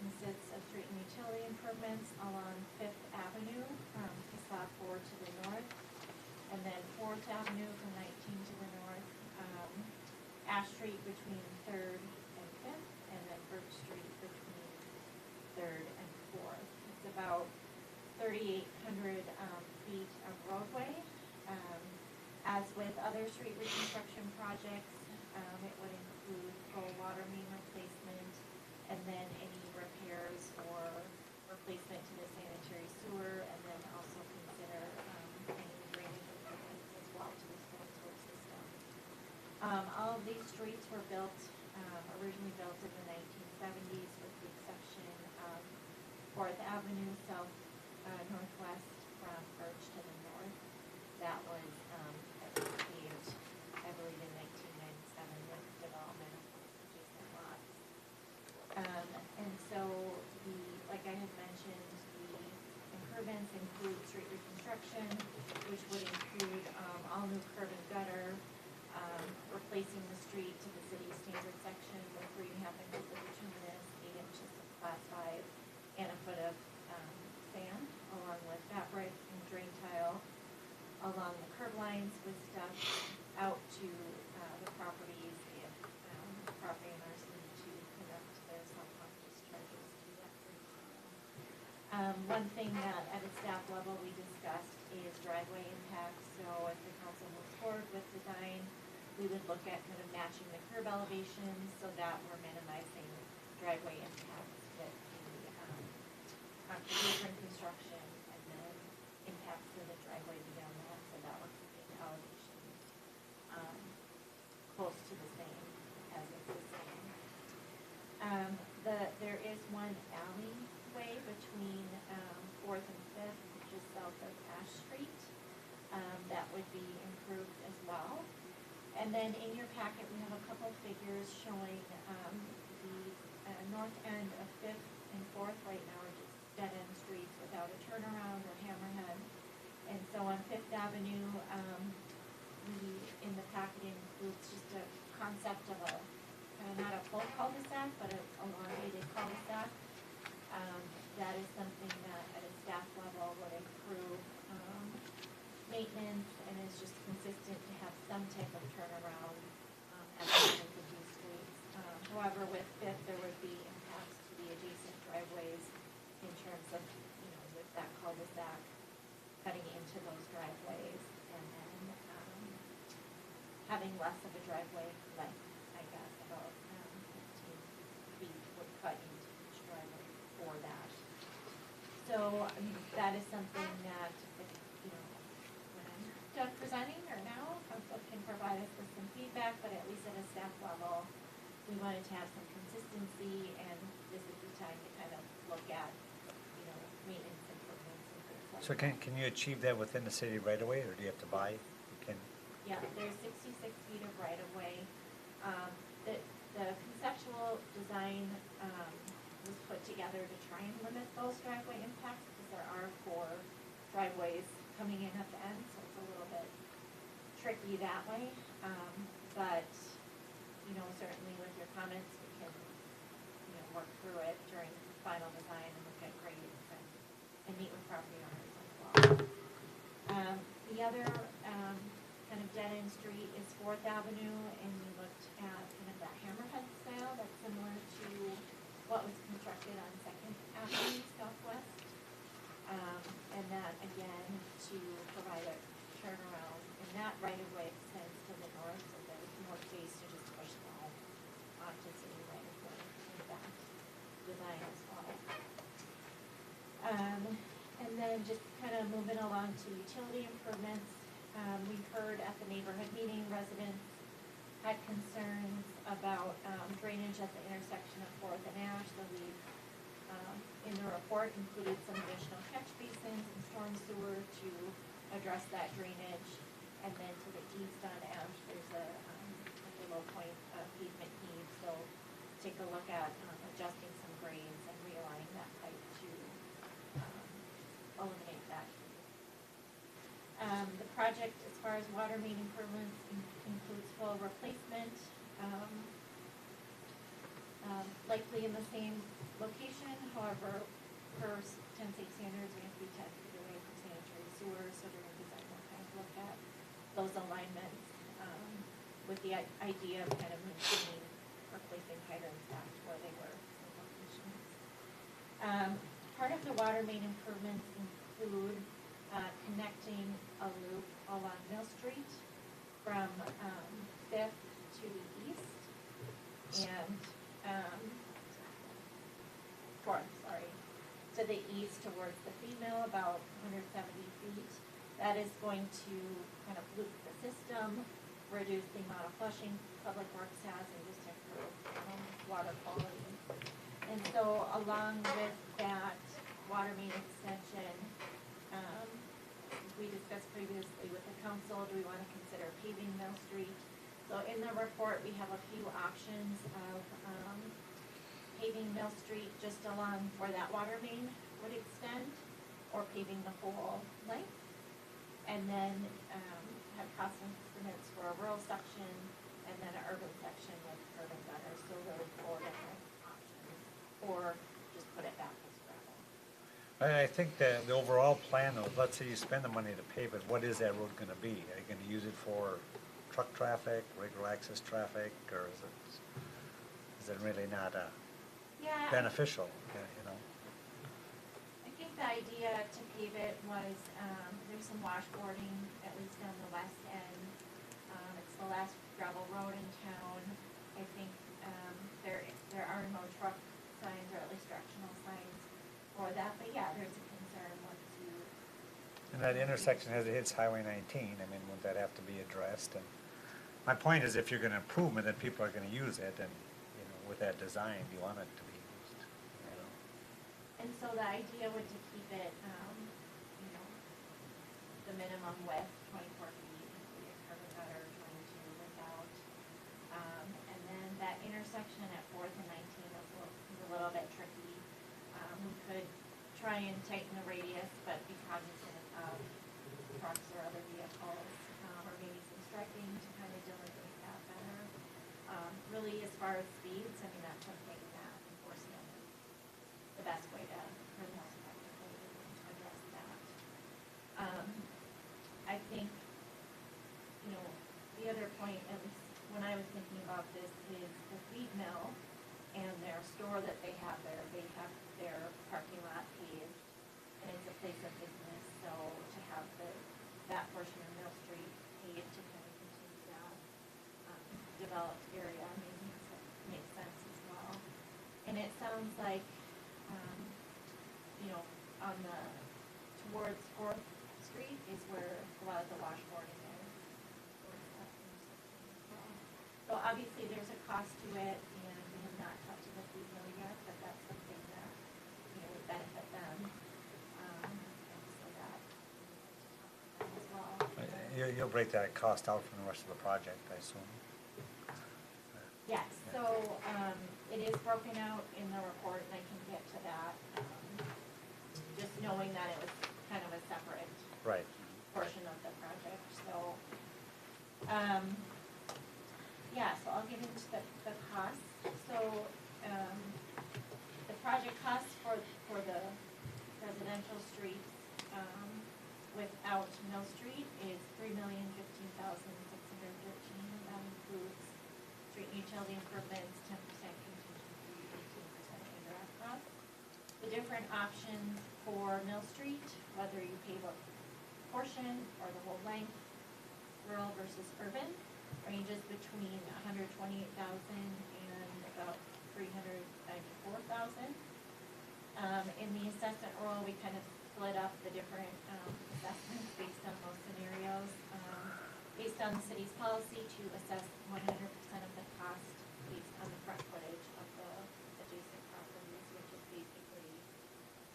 consists of street and utility improvements along 5th Avenue from Facade 4 to the north, and then 4th Avenue from 19 to the north, Ash Street between 3rd and 5th, and then Birch Street between 3rd and 4th. It's about 3,800 feet of roadway. As with other street reconstruction projects, it would include full water main replacement, and then any repairs or replacement to the sanitary sewer, and then also consider any drainage improvements as well to the storm sewer system. All of these streets were built, originally built in the 1970s, with the exception of 4th Avenue south northwest from Birch to the north. That was paved, I believe, in 1997 with development of adjacent lots. And so like I had mentioned, the improvements include street reconstruction, which would include all new curb and gutter, replacing the street to the city standard section with 3.5 inches of bituminous, 8 inches of class 5, and a foot of sand, along with fabric and drain tile along the curb lines with stuff out to the properties if property owners need to conduct their self-pump discharges to that street. One thing that at a staff level we discussed is driveway impacts. So if the council moves forward with design, we would look at kind of matching the curb elevations so that we're minimizing driveway impacts with the concrete construction, and then impacts to the driveway beyond that, so that we're keeping elevations close to the same as existing. there is one alleyway between, Fourth and Fifth, which is south of Ash Street, that would be improved as well. And then in your packet, we have a couple figures showing, the, north end of Fifth and Fourth right now are just dead-end streets without a turnaround or hammerhead. And so on Fifth Avenue, we, in the packet includes just a concept of a, not a full cul-de-sac, but a elongated cul-de-sac. That is something that at a staff level would improve, maintenance and is just consistent to have some type of turnaround, at the end of these streets. However, with Fifth, there would be impacts to the adjacent driveways in terms of, with that cul-de-sac cutting into those driveways and then, having less of a driveway length, I guess, about, 15 feet would cut into each driveway for that. So, that is something that, if, when I'm done presenting or now, council can provide us with some feedback, but at least at a staff level, we wanted to have some consistency, and this is the time to kind of look at, maintenance improvements and things like So that. can you achieve that within the city right away, or do you have to buy? You can, Yeah, there's 66 feet of right-of-way. The conceptual design was put together to try and limit those driveway impacts, because there are 4 driveways coming in at the end, so it's a little bit tricky that way. But, certainly with your comments, we can, work through it during final design and look at grades and meet with property owners as well. The other, kind of dead-end street is Fourth Avenue, and we looked at kind of that hammerhead style that's similar to what was constructed on Second Avenue Southwest. And that, again, to provide a turnaround, and that right-of-way extends to the north, so there's more space to just push the home onto city right-of-way in that design as well. And then just kind of moving along to utility improvements, we heard at the neighborhood meeting, residents had concerns about drainage at the intersection of Fourth and Ash, so we've, in the report, included some additional catch basins and storm sewer to address that drainage. And then to the east on Ash, there's a low point pavement need, so take a look at adjusting some grades and realigning that pipe to eliminate that. The project, as far as water main improvements, includes full replacement, likely in the same location. However, per 10 state standards, we have to be 10 feet away from sanitary sewers, so during design, we'll kind of look at those alignments, with the idea of kind of maintaining, replacing hydrants back to where they were in locations. Part of the water main improvements include connecting a loop along Mill Street from Fifth to the east and Fourth, sorry, to the east towards the feed mill, about 170 feet. That is going to kind of loop the system, reduce the amount of flushing Public Works has, and just improve water quality. And so along with that water main extension, we discussed previously with the council, do we want to consider paving Mill Street? So in the report, we have a few options of paving Mill Street just along where that water main would extend, or paving the whole length. And then have cost estimates for a rural section and then an urban section with urban gutters, so really 4 different options. Or just put it back as gravel. I think the overall plan, though, let's say you spend the money to pave it, what is that road gonna be? Are you gonna use it for truck traffic, regular access traffic, or is it really not Yeah. beneficial, I think the idea to pave it was, there's some washboarding, at least on the west end. It's the last gravel road in town. I think, there are no truck signs, or at least directional signs for that, but yeah, there's a concern once you. And that intersection as it hits Highway 19, I mean, would that have to be addressed? And my point is, if you're gonna improve it, then people are gonna use it, and, with that design, you want it to be the idea would to keep it, you know, the minimum width, 24 feet, be a curb and gutter, 22 without. And then that intersection at 4th and 19 is a little bit tricky. We could try and tighten the radius, but be cognizant of trucks or other vehicles, or maybe some striping to kind of delineate that better. Really, as far as speeds, I mean, that's something that enforcement is the best way to, for the most effective way to address that. I think, you know, the other point, at least when I was thinking about this, is the feed mill and their store that they have there. They have their parking lot paved, and it's a place of business, so to have that portion of Mill Street paved to kind of continue that developed area maybe makes sense as well. And it sounds like, you know, on the, towards 4th Street is where a lot of the washboarding is. Towards that intersection as well. So obviously there's a cost to it, and we have not talked to the food mill yet, but that's something that, you know, would benefit them. And so that, we need to talk about that as well. You'll break that cost out from the rest of the project, I assume? Yes, so, it is broken out in the report, and I can get to that, just knowing that it was kind of a separate Right. portion of the project, so, yeah, so I'll get into the costs. So, the project cost for the residential streets, without Mill Street is $3,015,613, and that includes street and utility improvements, 10% contingency, 18% indirect costs. The different options for Mill Street, whether you pave a portion or the whole length, rural versus urban, ranges between $128,000 and about $394,000. In the assessment role, we kind of split up the different assessments based on those scenarios. Based on the city's policy to assess 100% of the cost based on the front footage of the adjacent properties, which is basically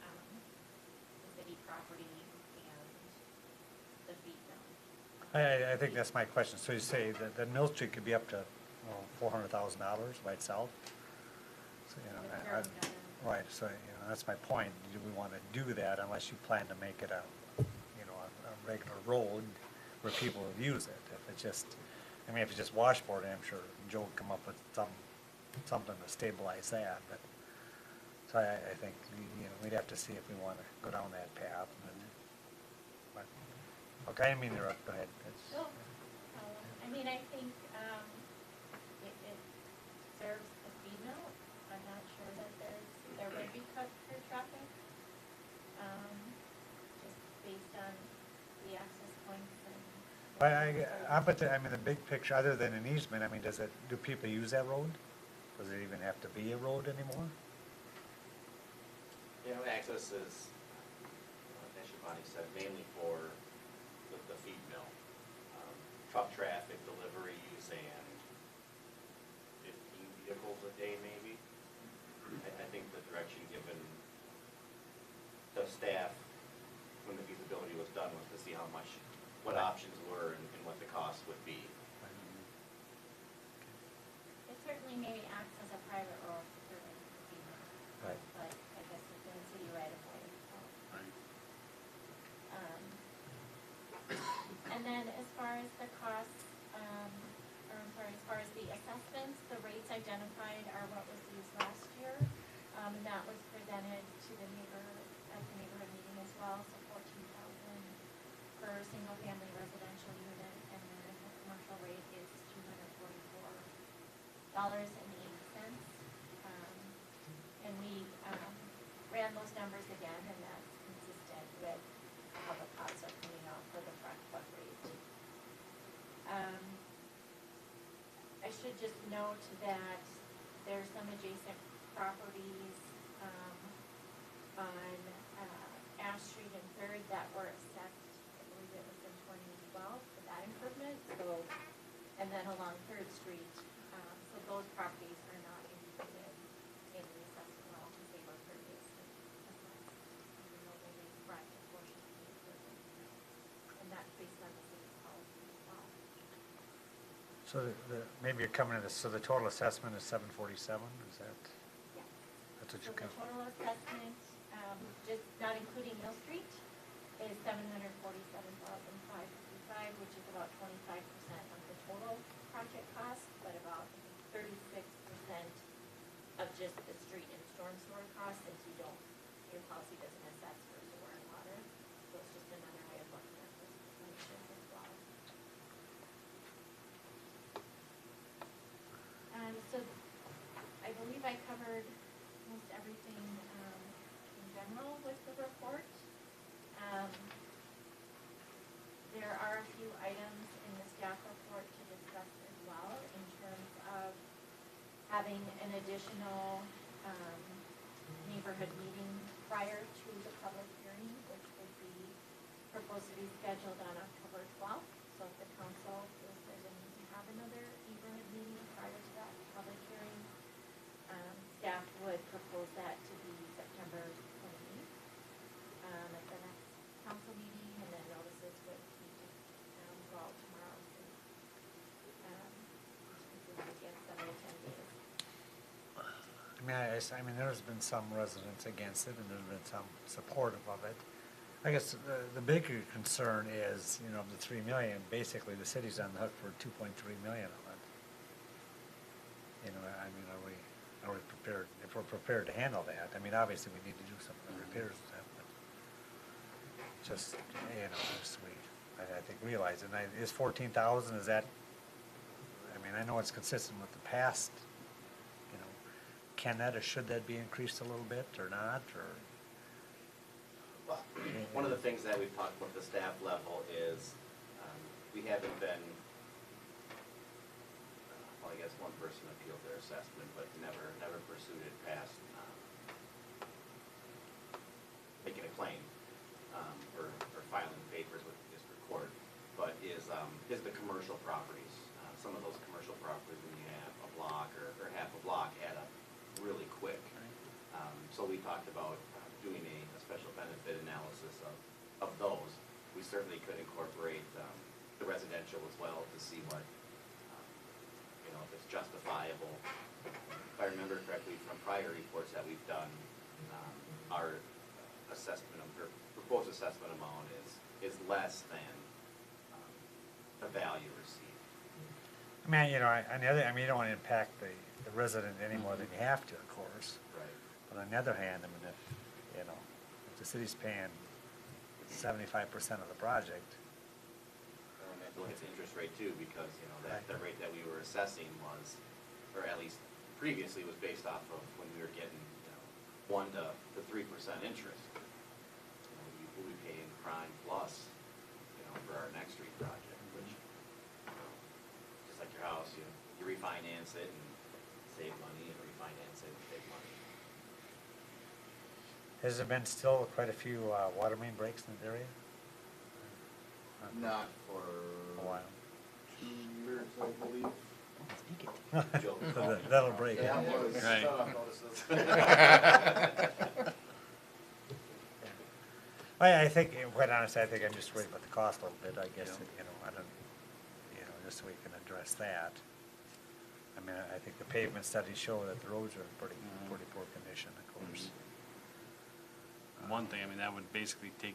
the city property and the feed mill. I think that's my question. So you say that the Mill Street could be up to $400,000 by itself? So, you know, The curb and gutter. right, so, you know, that's my point. Do we want to do that unless you plan to make it a, you know, a regular road where people will use it? If it's just, I mean, if it's just washboarding, I'm sure Joe would come up with something to stabilize that, but, so I think, you know, we'd have to see if we want to go down that path. But, okay, I mean, you're up, go ahead. It's- No, I mean, I think, it serves a feed mill. I'm not sure that there would be cut through traffic, just based on the access points and. I mean, the big picture, other than an easement, I mean, do people use that road? Does it even have to be a road anymore? You know, access is, as Shivani said, mainly for the feed mill. Truck traffic, deliveries, and 15 vehicles a day maybe. I think the direction given the staff when the feasibility was done was to see what options were and what the cost would be. It certainly maybe acts as a private road for the feed mill. Right. But I guess within city right of way, so. Right. And then as far as the costs, or I'm sorry, as far as the assessments, the rates identified are what was used last year. And that was presented to the neighborhood meeting as well, so $14,000 per single family residential unit, and then the commercial rate is $244.80. And we ran those numbers again, and that's consistent with how the costs are coming out for the front foot rate. I should just note that there's some adjacent properties on Ash Street and Third that were assessed, I believe it was in 2012 for that improvement, so, and then along Third Street, so those properties are not included in the assessment at all because they were previously assessed. So maybe you're coming to this, so the total assessment is 747, is that, Yeah. that's what So you the come? total assessment, just not including Mill Street, is $747,555, which is about 25% of the total project cost, but about 36% of just the street and storm sewer costs, since your policy doesn't assess for sewer and water. So it's just another way of looking at this percentages as well. So I believe I covered most everything, in general with the report. There are a few items in the staff report to discuss as well in terms of having an additional, neighborhood meeting prior to the public hearing, which would be proposed to be scheduled on October 12th. So if the council feels there's a need to have another neighborhood meeting prior to that public hearing, staff would propose that to be September 28th, at the next council meeting, and then notices would need to, go out tomorrow. So, again, 7 to 10 days. I mean, there's been some residents against it, and there's been some supportive of it. I guess the bigger concern is, of the 3 million, basically the city's on the hook for 2.3 million of it. I mean, are we prepared, if we're prepared to handle that? I mean, obviously, we need to do some of the repairs and stuff, but just, I think realize, and is 14,000, is that, I mean, I know it's consistent with the past, can that or should that be increased a little bit or not, or? Well, one of the things that we've talked about at the staff level is, we haven't been, well, I guess one person appealed their assessment, but never pursued it past, making a claim, or filing papers with the district court, but is the commercial properties. Some of those commercial properties, when you have a block or half a block, add up really quick. So we talked about doing a special benefit analysis of those. We certainly could incorporate the residential as well to see what, if it's justifiable. If I remember correctly from prior reports that we've done, our assessment, or proposed assessment amount is less than the value received. I mean, on the other, I mean, you don't want to impact the resident any more than you have to, of course. Right. But on the other hand, I mean, if the city's paying 75% of the project, And we have to look at the interest rate too, because, the rate that we were assessing was, or at least previously was based off of when we were getting, 1 to 3% interest. We'll be paying prime plus, for our next street project, which, just like your house, you refinance it and save money, and refinance it and save money. has there been still quite a few water main breaks in the area? Not for A while. 2 years, I believe. Joe. That'll break it. Yeah, it was, Right. I think, quite honestly, I think I'm just worried about the cost a little bit, I guess, Yeah. I don't, just so we can address that. I mean, I think the pavement studies show that the roads are in pretty poor condition, of course. One thing, I mean, that would basically take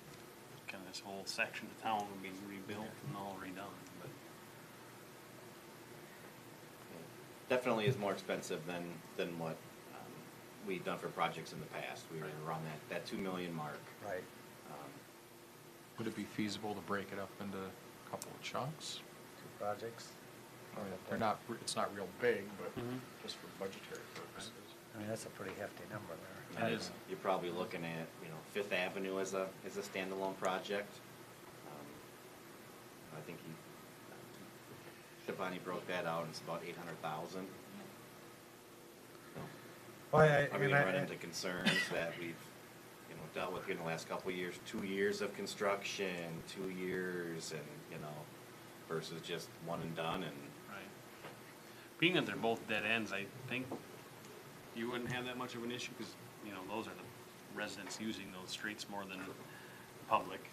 kind of this whole section of town would be rebuilt and all redone, but. Definitely is more expensive than what we've done for projects in the past. We were around that 2 million mark. Right. Would it be feasible to break it up into a couple of chunks? 2 projects. I mean, it's not real big, but Mhm. just for budgetary purposes. I mean, that's a pretty hefty number there. It is. You're probably looking at, Fifth Avenue as a standalone project. I think Shabani broke that out, and it's about 800,000. Well, Are we gonna run into concerns that we've, dealt with in the last couple of years, 2 years of construction, 2 years, and, versus just one and done, and Right. Being that they're both dead ends, I think you wouldn't have that much of an issue, because, those are the residents using those streets more than the public.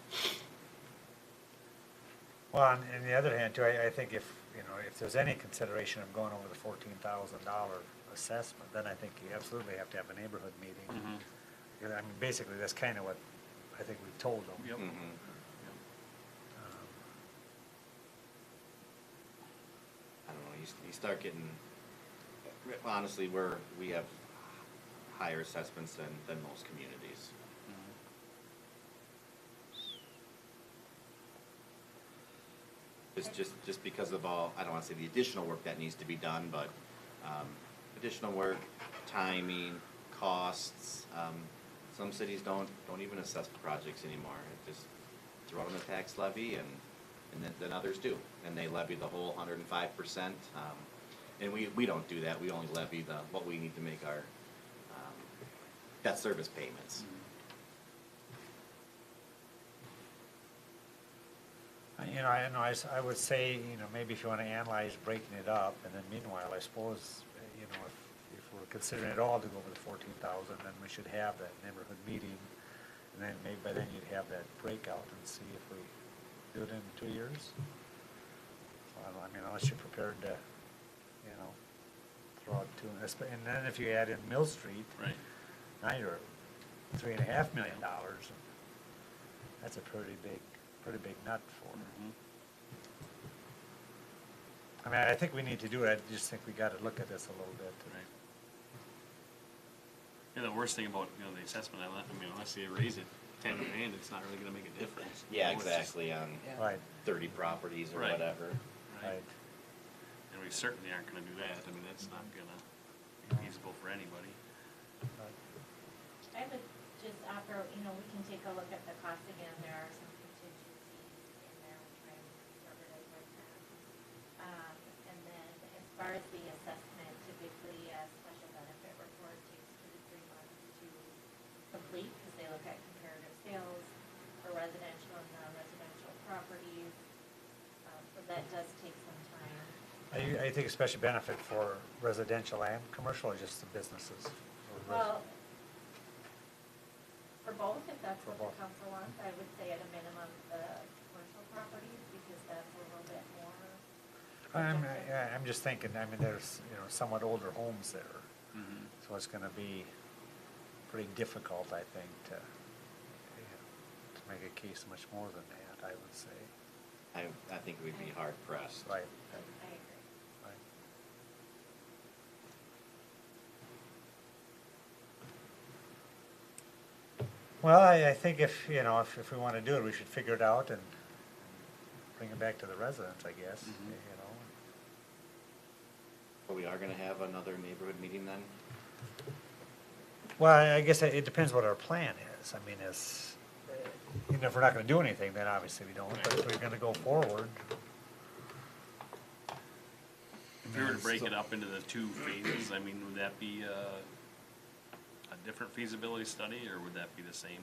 Well, on the other hand, too, I think if you know, if there's any consideration of going over the $14,000 assessment, then I think you absolutely have to have a neighborhood meeting. Mhm. Yeah, I mean, basically, that's kind of what I think we've told them. Yep. Mhm. I don't know, you start getting, honestly, we have higher assessments than most communities. Just because of all, I don't wanna say the additional work that needs to be done, but, additional work, timing, costs, some cities don't even assess projects anymore. It just throw it on the tax levy and then others do, and they levy the whole 105%. And we don't do that, we only levy what we need to make our, debt service payments. You know, I would say, you know, maybe if you want to analyze breaking it up, and then meanwhile, I suppose, you know, if we're considering it all to go over the 14,000, then we should have that neighborhood meeting, and then maybe by then you'd have that breakout and see if we do it in 2 years. So, I mean, unless you're prepared to, you know, throw out two, and then if you add in Mill Street, Right. now you're at $3.5 million. That's a pretty big nut for it. Mhm. I mean, I think we need to do it, I just think we gotta look at this a little bit. Right. Yeah, the worst thing about, you know, the assessment, I mean, unless you raise it 10 grand, it's not really gonna make a difference. Yeah, You know, it's just- exactly, on Right, 30 properties or Right. whatever. right. And we certainly aren't gonna do that. I mean, that's not gonna be feasible for anybody. right. I would just offer, you know, we can take a look at the cost again, there are some contingencies in there, we try and be conservative with them. And then as far as the assessment, typically a special benefit report takes 2 to 3 months to complete, because they look at comparative sales for residential and non-residential properties. So that does take some time. I think especially benefit for residential and commercial, or just the businesses? Or Well, for both, if that's For what the both. council wants, I would say at a minimum the commercial properties, because that's a little bit more. subjective. Yeah, I'm just thinking, I mean, there's, you know, somewhat older homes there, Mhm. so it's gonna be pretty difficult, I think, to, you know, to make a case much more than that, I would say. I think we'd be hard pressed. Right, I agree. right. Well, I think if, you know, if we wanna do it, we should figure it out and bring it back to the residents, I guess, Mhm. you know. But we are gonna have another neighborhood meeting then? Well, I guess it depends what our plan is. I mean, even if we're not gonna do anything, then obviously we don't, but if we're gonna go forward. If we were to break it up into the 2 phases, I mean, would that be a different feasibility study, or would that be the same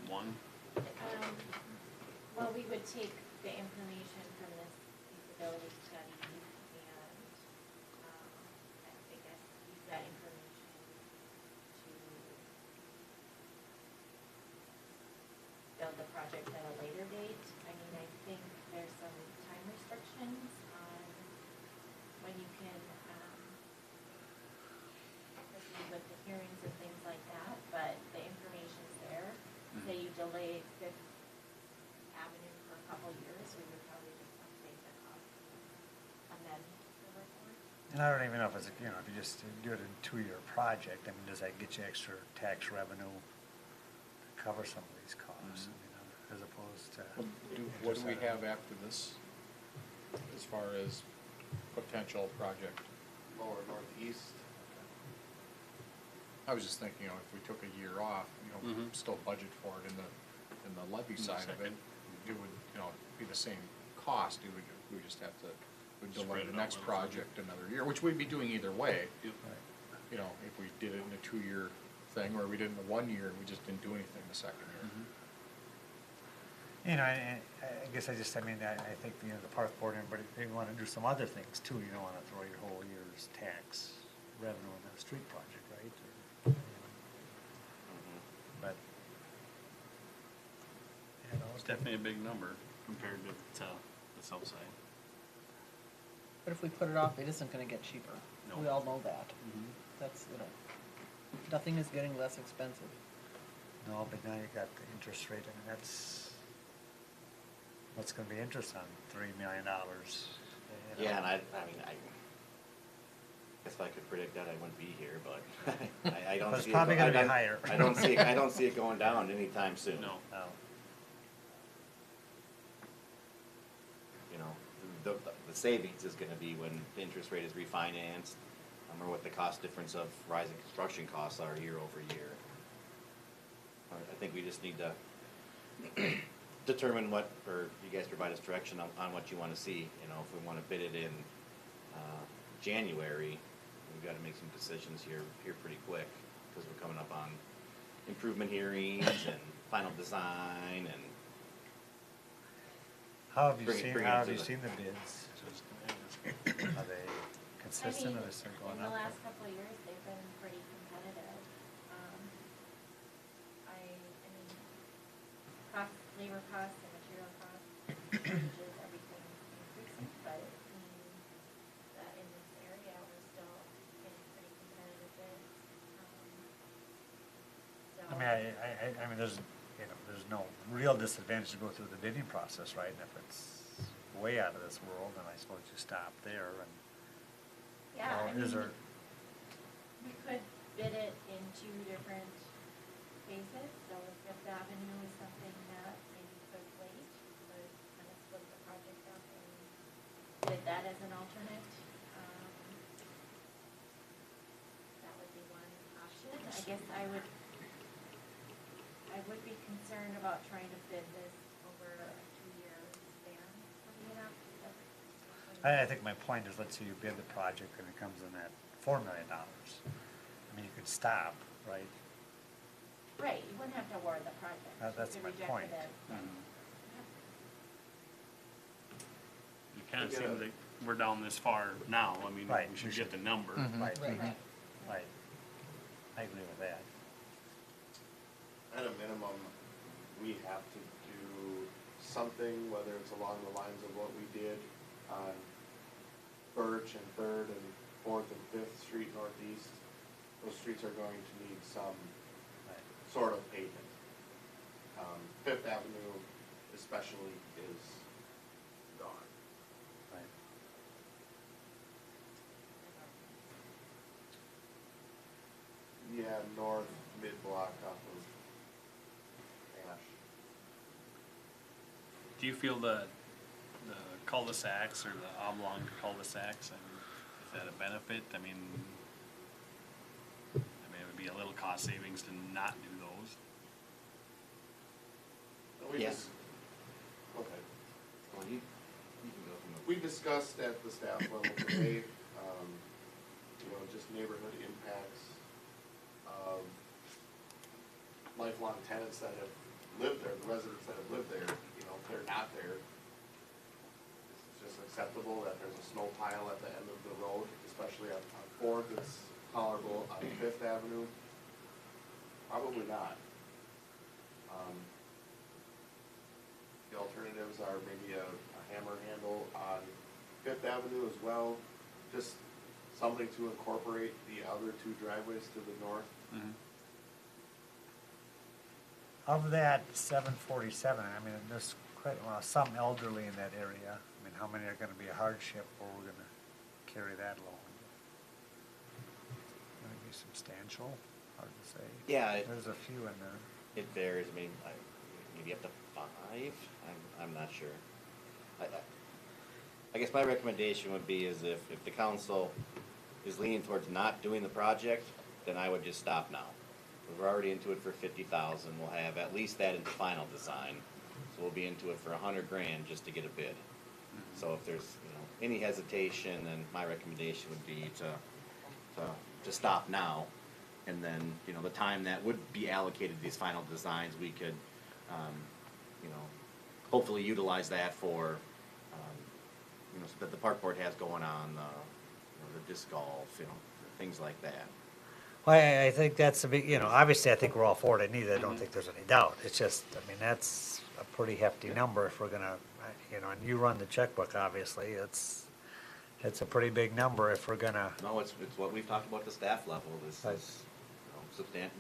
one? Well, we would take the information from this feasibility study and, I guess, use that information to build the project at a later date. I mean, I think there's some time restrictions on when you can, proceed with the hearings and things like that, but the information's there. Say you delayed Fifth Avenue for a couple years, we would probably just update the cost, amend the report. And I don't even know if it's, you know, if you just do it in a 2-year project, I mean, does that get you extra tax revenue to cover some of these costs? I mean, as opposed to. What do we have after this, as far as potential project? Lower northeast. I was just thinking, you know, if we took a year off, you know, Mhm. still budget for it in the levy the side of it, second. it would, you know, be the same cost, we just have to, we'd delay Spread the it out next a little further. project another year, which we'd be doing either way. Yep. You know, if we did it in a 2-year thing, or we did it in a 1 year, and we just didn't do anything the second year. Mhm. You know, I guess I mean, I think, you know, the park board, and everybody, they wanna do some other things too. You don't wanna throw your whole year's tax revenue in the street project, right? Or, you know, but, you know. It's definitely a big number compared to the south side. But if we put it off, it isn't gonna get cheaper. No. We all know that. That's, nothing is getting less expensive. No, but now you got the interest rate, I mean, what's gonna be interest on $3 million? Yeah, and I mean, I guess if I could predict that, I wouldn't be here, but I don't But it's see it probably gonna be I don't- higher. I don't see it going down anytime soon. No. No. You know, the savings is gonna be when the interest rate is refinanced, or what the cost difference of rising construction costs are year over year. I think we just need to determine what, or you guys provide us direction on what you wanna see, you know, if we wanna bid it in, January, we've gotta make some decisions here pretty quick, cause we're coming up on improvement hearings and final design and How have you Bring it- seen, bring it how have to you the- seen the bids? Are they consistent or are they still going In up? the last couple of years, they've been pretty competitive. I mean, labor costs and material costs, wages, everything's increasing, but it means that in this area, we're still getting pretty competitive bids. I mean, I mean, there's no real disadvantage to go through the bidding process, right? And if it's way out of this world, then I suppose you stop there and, Yeah, Well, I mean, is there- we could bid it in two different phases, so if Fifth Avenue is something that maybe could wait, could kind of split the project up and bid that as an alternate. That would be one option. I guess I would be concerned about trying to bid this over a 2-year span. Probably enough. I think my point is, let's say you bid the project and it comes in at $4 million. I mean, you could stop, right? Right, you wouldn't have to award the project. That's You my could reject point. it as- You kinda seem like we're down this far now, I mean, Right, we we should should- get the number. Right, Right. right. I agree with that. At a minimum, we have to do something, whether it's along the lines of what we did on Birch and Third and Fourth and Fifth Street Northeast. Those streets are going to need some Right. sort of pavement. Fifth Avenue especially is gone. Right. Yeah, north mid-block off of Ash. Do you feel the cul-de-sacs or the oblong cul-de-sacs, and is that a benefit? I mean, it would be a little cost savings to not do those. We Yeah. just- Okay. well, you can go from the. We discussed at the staff level today, you know, just neighborhood impacts of lifelong tenants that have lived there, the residents that have lived there, you know, if they're not there. It's just acceptable that there's a snow pile at the end of the road, especially on Fourth, it's tolerable on Fifth Avenue. Probably not. The alternatives are maybe a hammer handle on Fifth Avenue as well, just something to incorporate the other two driveways to the north. Of that 747, I mean, there's quite, well, some elderly in that area. I mean, how many are gonna be a hardship or we're gonna carry that load? Gonna be substantial, hard to say. Yeah, There's a few in there. it varies, I mean, maybe up to 5, I'm not sure. I guess my recommendation would be is if the council is leaning towards not doing the project, then I would just stop now. We're already into it for 50,000, we'll have at least that into final design, so we'll be into it for $100,000 just to get a bid. So if there's, you know, any hesitation, then my recommendation would be to stop now. And then, you know, the time that would be allocated to these final designs, we could, you know, hopefully utilize that for, you know, so that the park board has going on, you know, the disc golf, you know, things like that. Well, I think that's a big, you know, obviously I think we're all for it, neither, I don't think there's any doubt. It's just, I mean, that's a pretty hefty number if we're gonna, you know, and you run the checkbook, obviously, it's, It's a pretty big number if we're gonna, No, it's what we've talked about at the staff level, this Right. is, substantial,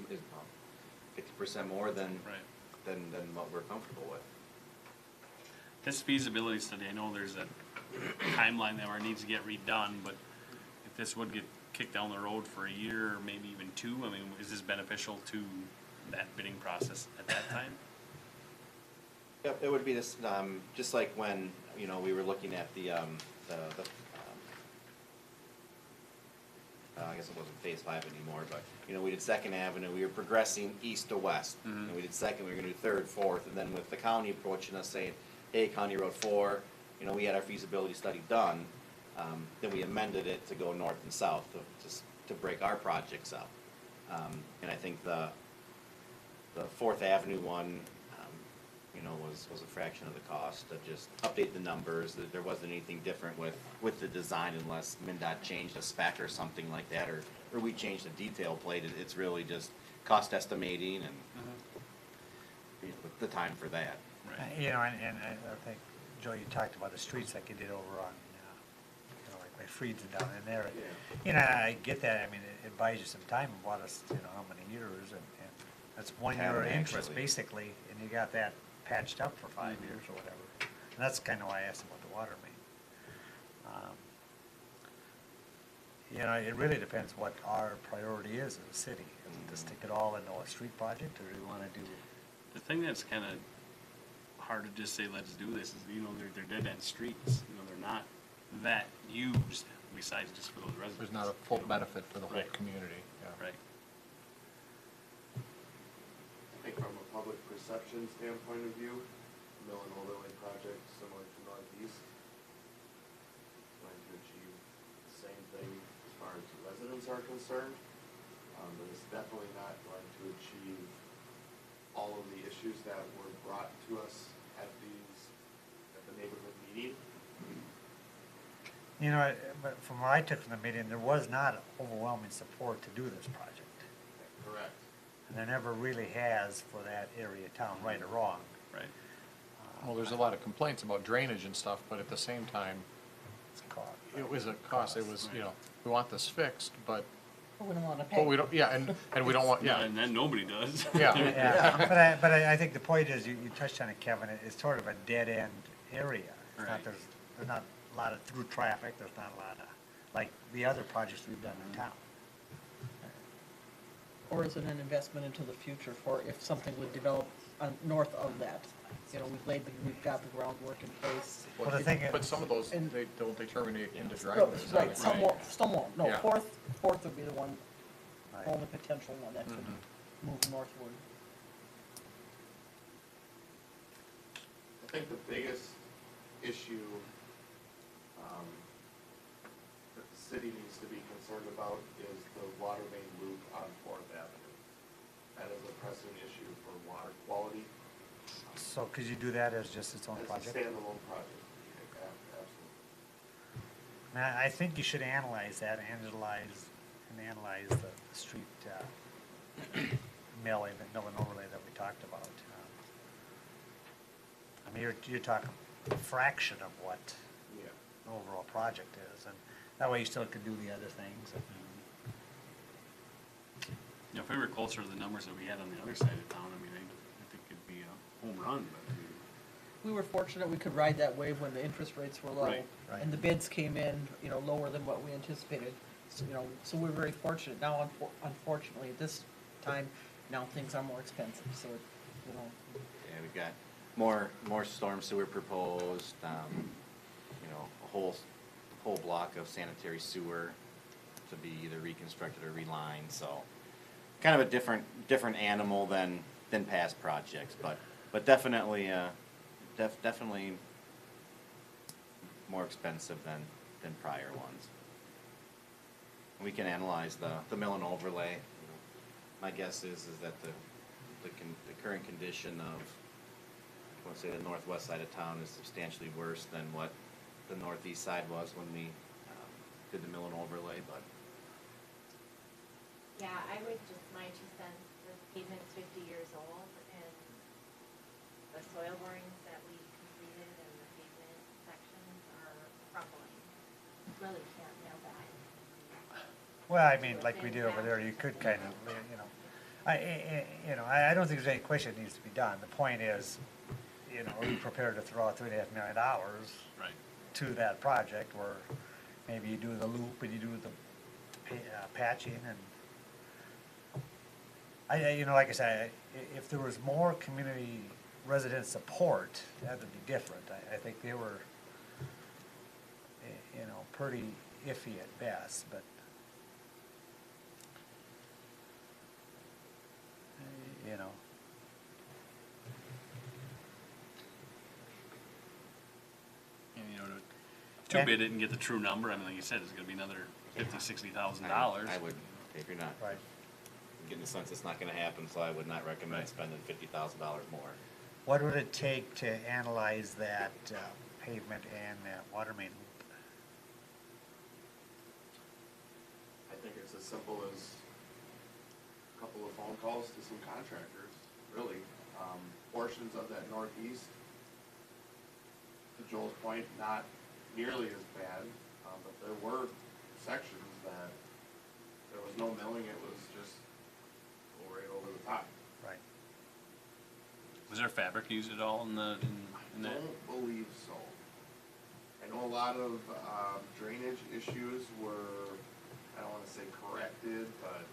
50% more than, Right. than what we're comfortable with. This feasibility study, I know there's a timeline there where it needs to get redone, but if this would get kicked down the road for a year, or maybe even two, I mean, is this beneficial to that bidding process at that time? Yep, it would be this, just like when, we were looking at I guess it wasn't phase 5 anymore, but, we did Second Avenue, we were progressing east to west. And we did Second, we were gonna do Third, Fourth, and then with the county approaching us saying, hey, County Road 4, we had our feasibility study done, then we amended it to go north and south, to break our projects up. And I think the Fourth Avenue one, was a fraction of the cost, to just update the numbers, that there wasn't anything different with the design unless MnDOT changed a spec or something like that, or we changed the detail plate. It's really just cost estimating and the time for that. Right. and I think, Joe, you talked about the streets like you did over on, like by Freed's and down in there. I get that, I mean, it buys you some time, it bought us, how many years, and that's 1 year of interest, Actually. basically, and you got that patched up for 5 years or whatever. And that's kinda why I asked about the water main. It really depends what our priority is as a city. Is it to stick it all into a street project, or do we wanna do? The thing that's kind of hard to just say, let's do this, is, they're dead-end streets, they're not that used, besides just for those residents. There's not a full benefit for the whole Right. community, yeah. Right. I think from a public perception standpoint of view, mill and overlay project similar to Northeast, going to achieve the same thing as far as residents are concerned, but it's definitely not going to achieve all of the issues that were brought to us at the neighborhood meeting. But from what I took from the meeting, there was not overwhelming support to do this project. Correct. And there never really has for that area of town, right or wrong. Right. Well, there's a lot of complaints about drainage and stuff, but at the same time, It's a cost. it was a cost, it was, we want this fixed, but We don't wanna pay. But we don't, yeah, and we don't want, Yeah, yeah, and then nobody does. yeah. Yeah, but I think the point is, you touched on it, Kevin, it's sort of a dead-end area. It's not, Right. there's not a lot of through traffic, there's not a lot of, like the other projects we've done in town. Or is it an investment into the future for if something would develop north of that? We've got the groundwork in place. Well, the thing is. But some of those, And- they terminate into No, driveways. right, some won't, some won't. No, Yeah. fourth would be the one, Right. only potential one that could move northward. I think the biggest issue that the city needs to be concerned about is the water main loop on Fourth Avenue. That is a pressing issue for water quality. So could you do that as just its own As a project? standalone project, absolutely. Now, I think you should analyze that, analyze the street, milling, the mill and overlay that we talked about. I mean, you're talking a fraction of what Yeah. the overall project is, and that way you still could do the other things. If we were closer to the numbers that we had on the other side of town, I mean, I think it'd be a home run, but I mean, We were fortunate we could ride that wave when the interest rates were low. Right. Right. And the bids came in, lower than what we anticipated. So we're very fortunate. Now, unfortunately, at this time, now things are more expensive, so, Yeah, we've got more storm sewer proposed, a whole block of sanitary sewer to be either reconstructed or relined, so kind of a different animal than past projects, but definitely, definitely more expensive than prior ones. We can analyze the mill and overlay. My guess is that the current condition of, I want to say, the northwest side of town is substantially worse than what the northeast side was when we did the mill and overlay, but Yeah, I would just, my 2 cents, the pavement's 50 years old, and the soil borings that we completed and the pavement sections are crumbling. really can't nail that. Well, I mean, like we did over there, you could kind of, you know, I don't think there's any question it needs to be done. The point is, you know, are you prepared to throw out $3.5 million Right. to that project where maybe you do the loop and you do the patching and you know, like I said, if there was more community resident support, that would be different. I think they were, you know, pretty iffy at best, but you know. And, you know, too bad it didn't get the true number. I mean, like you said, it's gonna be another $50,000-$60,000. I would, if you're not Right. getting the sense it's not gonna happen, so I would not recommend Right. spending $50,000 more. What would it take to analyze that pavement and that water main loop? I think it's as simple as a couple of phone calls to some contractors, really. Portions of that northeast, to Joel's point, not nearly as bad, but there were sections that there was no milling, it was just go right over the top. Right. Was there fabric used at all in the, in I that? don't believe so. I know a lot of drainage issues were, I don't wanna say corrected, but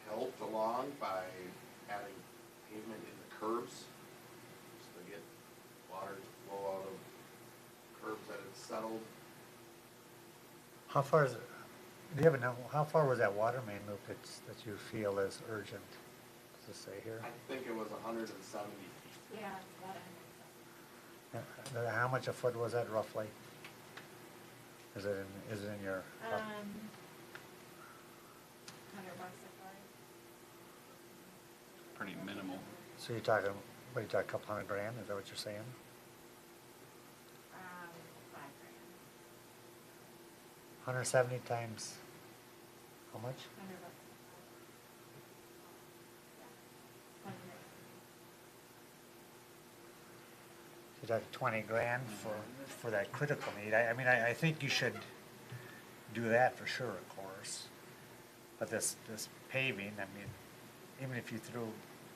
helped along by adding pavement in the curbs, just to get water to flow out of curbs that had settled. How far is it, do you have a number, how far was that water main loop that you feel is urgent? Does it say here? I think it was 170 feet. Yeah, it's about 100. How much a foot was that roughly? Is it in your? $100 a foot. Pretty minimal. So you're talking, what, you talking, a couple $100 grand, is that what you're saying? 5 grand. 170 times, how much? 100 bucks. Yeah. 1 grand. You're talking 20 grand for that critical need. I mean, I think you should do that for sure, of course. But this paving, I mean, even if you threw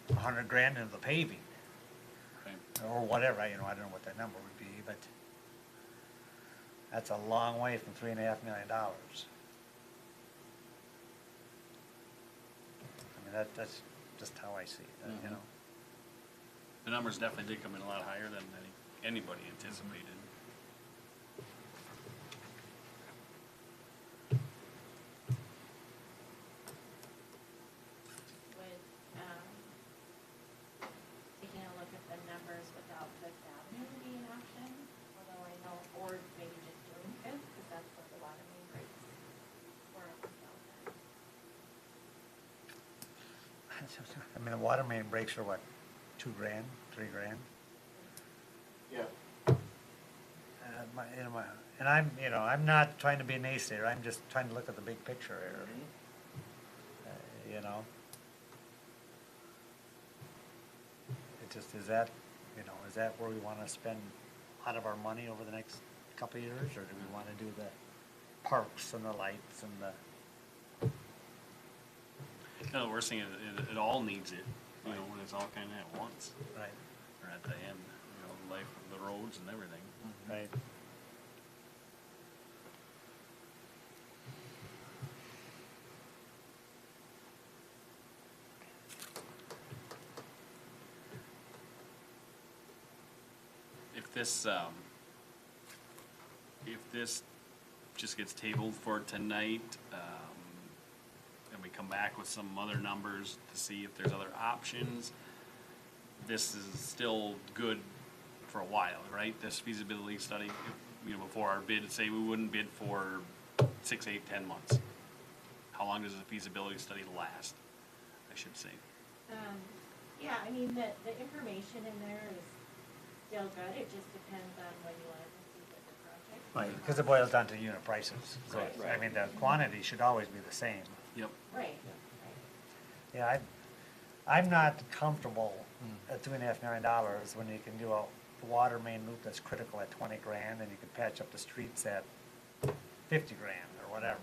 100 grand into the paving, Right. or whatever, I don't know what that number would be, but that's a long way from $3.5 million. I mean, that's just how I see it, you Mhm. know? The numbers definitely did come in a lot higher than anybody anticipated. With, taking a look at the numbers without Fifth Avenue being an option, although I know, or maybe just doing Fifth, because that's what the water main breaks were up and down there. I mean, the water main breaks are what, 2 grand, 3 grand? Yeah. And I'm not trying to be a naysayer, I'm just trying to look at the big picture here. You know? It just, is that where we wanna spend a lot of our money over the next couple of years, or do we wanna do the parks and the lights and the? No, the worst thing is, it all needs it, you know, when it's all kind of at once, Right. or at the end, you know, life of the roads and everything. Right. If this just gets tabled for tonight, and we come back with some other numbers to see if there's other options, this is still good for a while, right? This feasibility study, you know, before our bid, say we wouldn't bid for 6, 8, 10 months. How long does a feasibility study last, I should say? Yeah, I mean, the information in there is still good, it just depends on when you wanna proceed with the project. Right, because it boils down to unit prices, so, Right. I mean, the quantity should always be the same. Yep. Right, right. Yeah, I'm not comfortable at $2.5 million when you can do a water main loop that's critical at 20 grand, and you can patch up the streets at 50 grand or whatever.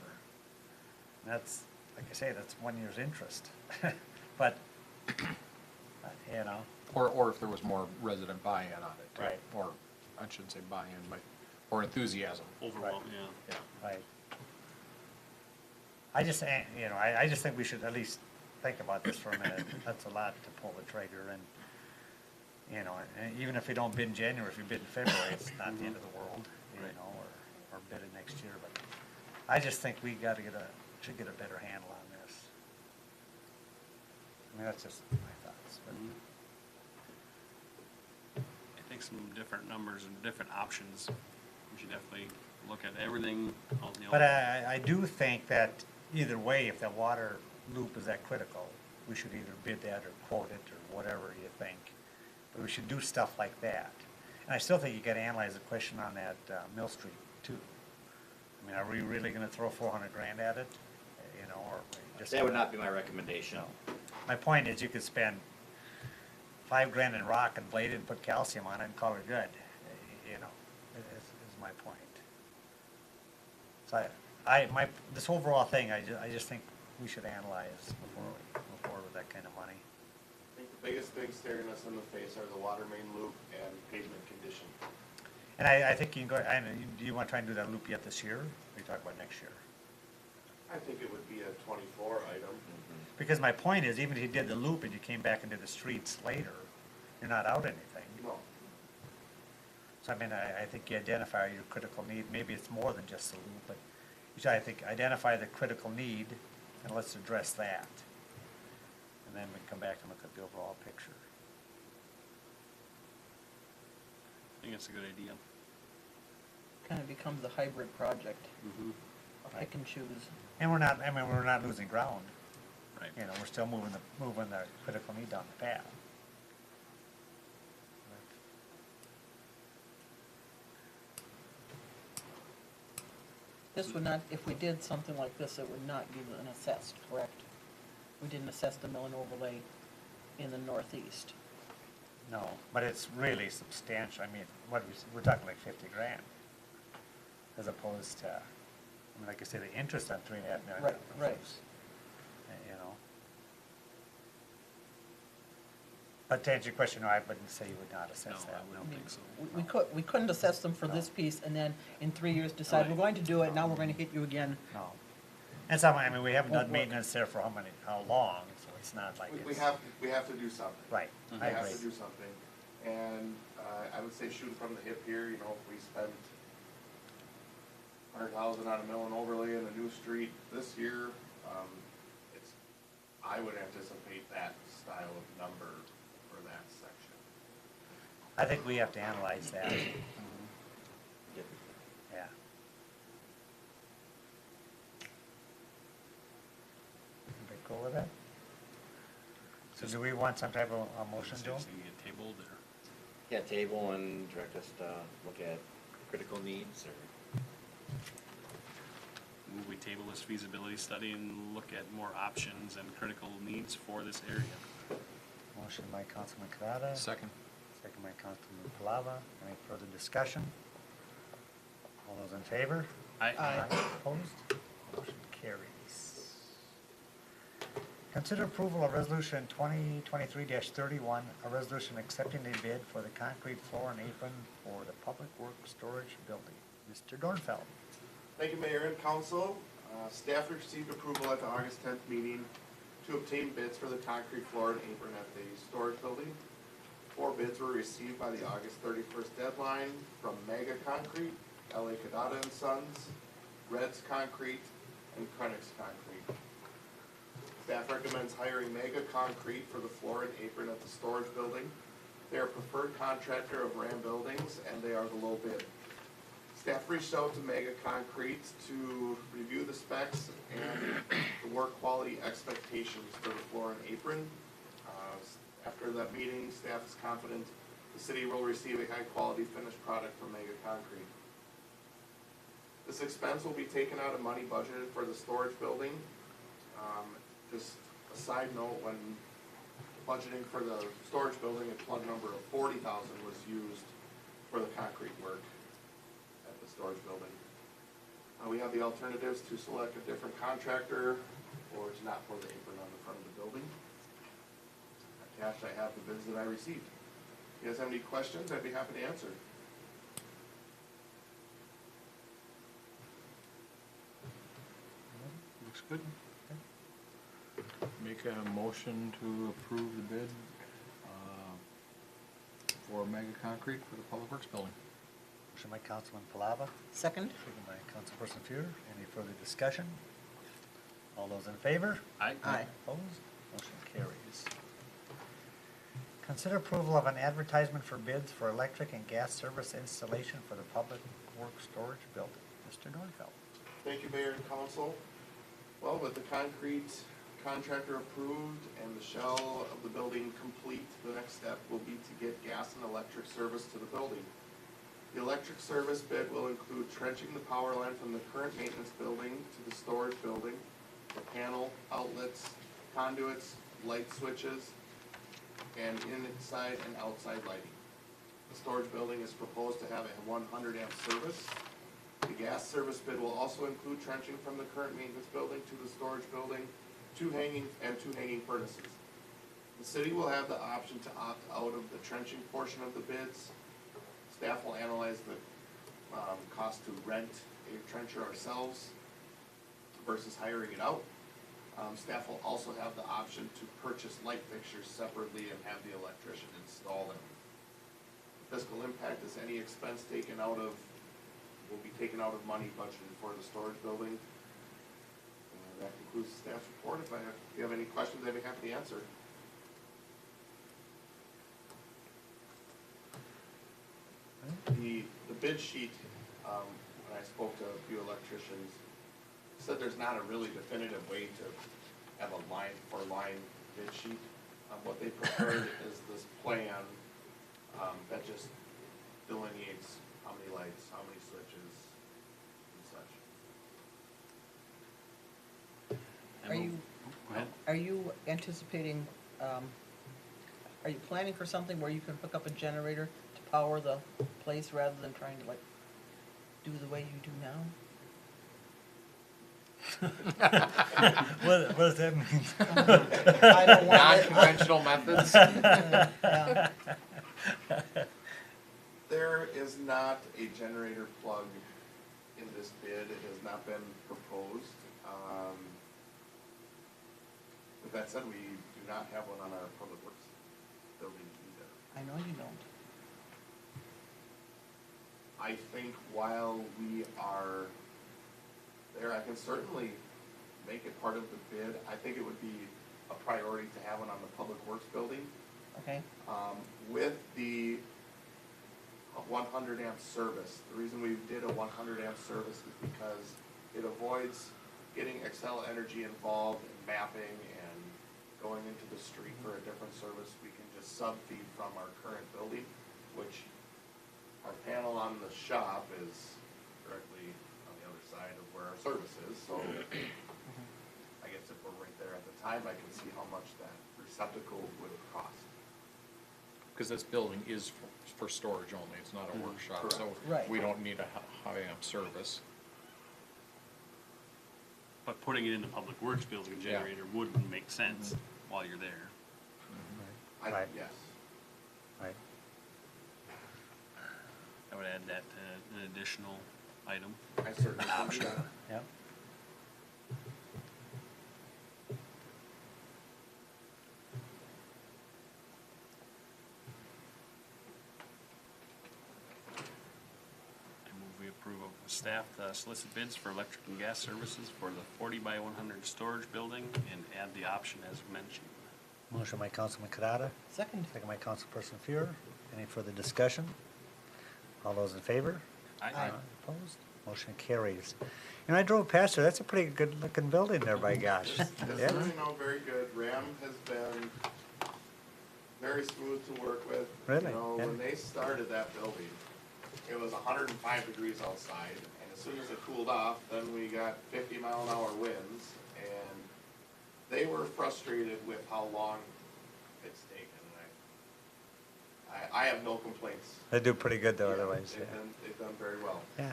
And that's, like I say, that's 1 year's interest. But, you know, Or if there was more resident buy-in on it, too. Right. Or, I shouldn't say buy-in, but, or enthusiasm. Overall, yeah. Yeah. right. I just, you know, I just think we should at least think about this for a minute. That's a lot to pull the trigger, and, you know, and even if we don't bid in January, if we bid in February, it's not the end of the world, you Right. know, or bid it next year, but I just think we gotta should get a better handle on this. I mean, that's just my thoughts, but. I think some different numbers and different options. We should definitely look at everything, all, you know. But I do think that either way, if the water loop is that critical, we should either bid that or quote it or whatever you think. But we should do stuff like that. And I still think you gotta analyze the question on that Mill Street too. I mean, are we really gonna throw 400 grand at it? You know, or just. That would not be my recommendation. No. My point is you could spend 5 grand in rock and blade it and put calcium on it and call it good, you know, is my point. So this overall thing, I just think we should analyze before we move forward with that kind of money. I think the biggest things staring us in the face are the water main loop and pavement condition. And I think you can go, do you want to try and do that loop yet this year, or you talk about next year? I think it would be a 24 item. Because my point is, even if you did the loop and you came back and did the streets later, you're not out anything. No. So I mean, I think you identify your critical need, maybe it's more than just the loop, but you should, I think, identify the critical need, and let's address that. And then we can come back and look at the overall picture. I think it's a good idea. Kind of becomes a hybrid project, Mm-hmm. a pick and choose. And we're not losing ground, Right. you know, we're still moving the critical need down the path. This would not, if we did something like this, it would not be an assessed, correct? We didn't assess the mill and overlay in the northeast. No, but it's really substantial, I mean, we're talking like 50 grand, as opposed to, I mean, like I say, the interest on $3.5 million. Right. You know. But to answer your question, no, I wouldn't say you would not assess No, that. I wouldn't think so. We couldn't assess them for this piece and then in 3 years decide, we're going to do it, now we're going to hit you again. No. And some, I mean, we haven't Won't done work. maintenance there for how long, so it's not like We it's. have to do something. Right, We I have to agree. do something. And I would say shooting from the hip here, you know, if we spend 100,000 on a mill and overlay and a new street this year, I would anticipate that style of number for that section. I think we have to analyze that, yeah. Everybody cool with that? So do we want some type of a motion, Joe? Something get tabled or? Yeah, table and direct us to look at critical needs or. Move we table this feasibility study and look at more options and critical needs for this area. Motion by Councilman Karada. Second. Second by Councilman Palava. Any further discussion? All those in favor? Aye. Opposed? Motion carries. Consider approval of resolution 2023-31, a resolution accepting a bid for the concrete floor and apron for the public works storage building. Mr. Dornfeld. Thank you, Mayor and Council. Staff received approval at the August 10th meeting to obtain bids for the concrete floor and apron at the storage building. 4 bids were received by the August 31st deadline from Mega Concrete, LA Cadata and Sons, Reds Concrete, and Crenix Concrete. Staff recommends hiring Mega Concrete for the floor and apron at the storage building. They are a preferred contractor of Ram Buildings, and they are the low bid. Staff reached out to Mega Concrete to review the specs and the work quality expectations for the floor and apron. After that meeting, staff is confident the city will receive a high-quality finished product from Mega Concrete. This expense will be taken out of money budgeted for the storage building. Just a side note, when budgeting for the storage building, a plug number of 40,000 was used for the concrete work at the storage building. We have the alternatives to select a different contractor or to not pour the apron on the front of the building. Attached, I have the bids that I received. If you guys have any questions, I'd be happy to answer. Looks good. Make a motion to approve the bid for Mega Concrete for the Public Works Building. Motion by Councilman Palava, Second? second by Councilperson Fuhr. Any further discussion? All those in favor? Aye. Opposed? Motion carries. Consider approval of an advertisement for bids for electric and gas service installation for the Public Works Storage Building. Mr. Dornfeld. Thank you, Mayor and Council. Well, with the concrete contractor approved and the shell of the building complete, the next step will be to get gas and electric service to the building. The electric service bid will include trenching the power line from the current maintenance building to the storage building, the panel, outlets, conduits, light switches, and inside and outside lighting. The storage building is proposed to have a 100 amp service. The gas service bid will also include trenching from the current maintenance building to the storage building, two hanging furnaces. The city will have the option to opt out of the trenching portion of the bids. Staff will analyze the cost to rent a trencher ourselves versus hiring it out. Staff will also have the option to purchase light fixtures separately and have the electrician install them. Fiscal impact is any expense taken out of, will be taken out of money budgeted for the storage building. That concludes the staff's report. If you have any questions, I'd be happy to answer. The bid sheet, when I spoke to a few electricians, said there's not a really definitive way to have a line for line bid sheet. What they preferred is this plan that just delineates how many lights, how many switches, and such. Are you, Go ahead. are you anticipating, are you planning for something where you can hook up a generator to power the place rather than trying to like do the way you do now? What does that mean? I don't want it. Non-conventional methods? Yeah. There is not a generator plug in this bid. It has not been proposed. With that said, we do not have one on our public works building either. I know you don't. I think while we are there, I can certainly make it part of the bid. I think it would be a priority to have one on the public works building. Okay? With the 100 amp service, the reason we did a 100 amp service is because it avoids getting Xcel Energy involved in mapping and going into the street for a different service. We can just sub-feed from our current building, which our panel on the shop is directly on the other side of where our service is, so I guess if we're right there at the time, I can see how much that receptacle would cost. Because this building is for storage only, it's not a workshop, so Right. we don't need a high amp service. But putting it in the Public Works building Yeah. generator wouldn't make sense while you're there. Right. Yes. Right. I would add that to an additional item. I certainly can do that. Yeah. I move we approve of staff to solicit bids for electric and gas services for the 40 by 100 storage building and add the option as mentioned. Motion by Councilman Kadada, Second? second by Councilperson Fuhr. Any further discussion? All those in favor? Aye. Opposed? Motion carries. And I drove past there, that's a pretty good looking building there, by gosh. It's, Yeah. very good. RAM has been very smooth to work with. Really? You know, Yeah. when they started that building, it was 105 degrees outside, and as soon as it cooled off, then we got 50-mile-an-hour winds, and they were frustrated with how long it's taken. I have no complaints. They do pretty good though Yeah, otherwise, yeah. They've done very well. Yeah.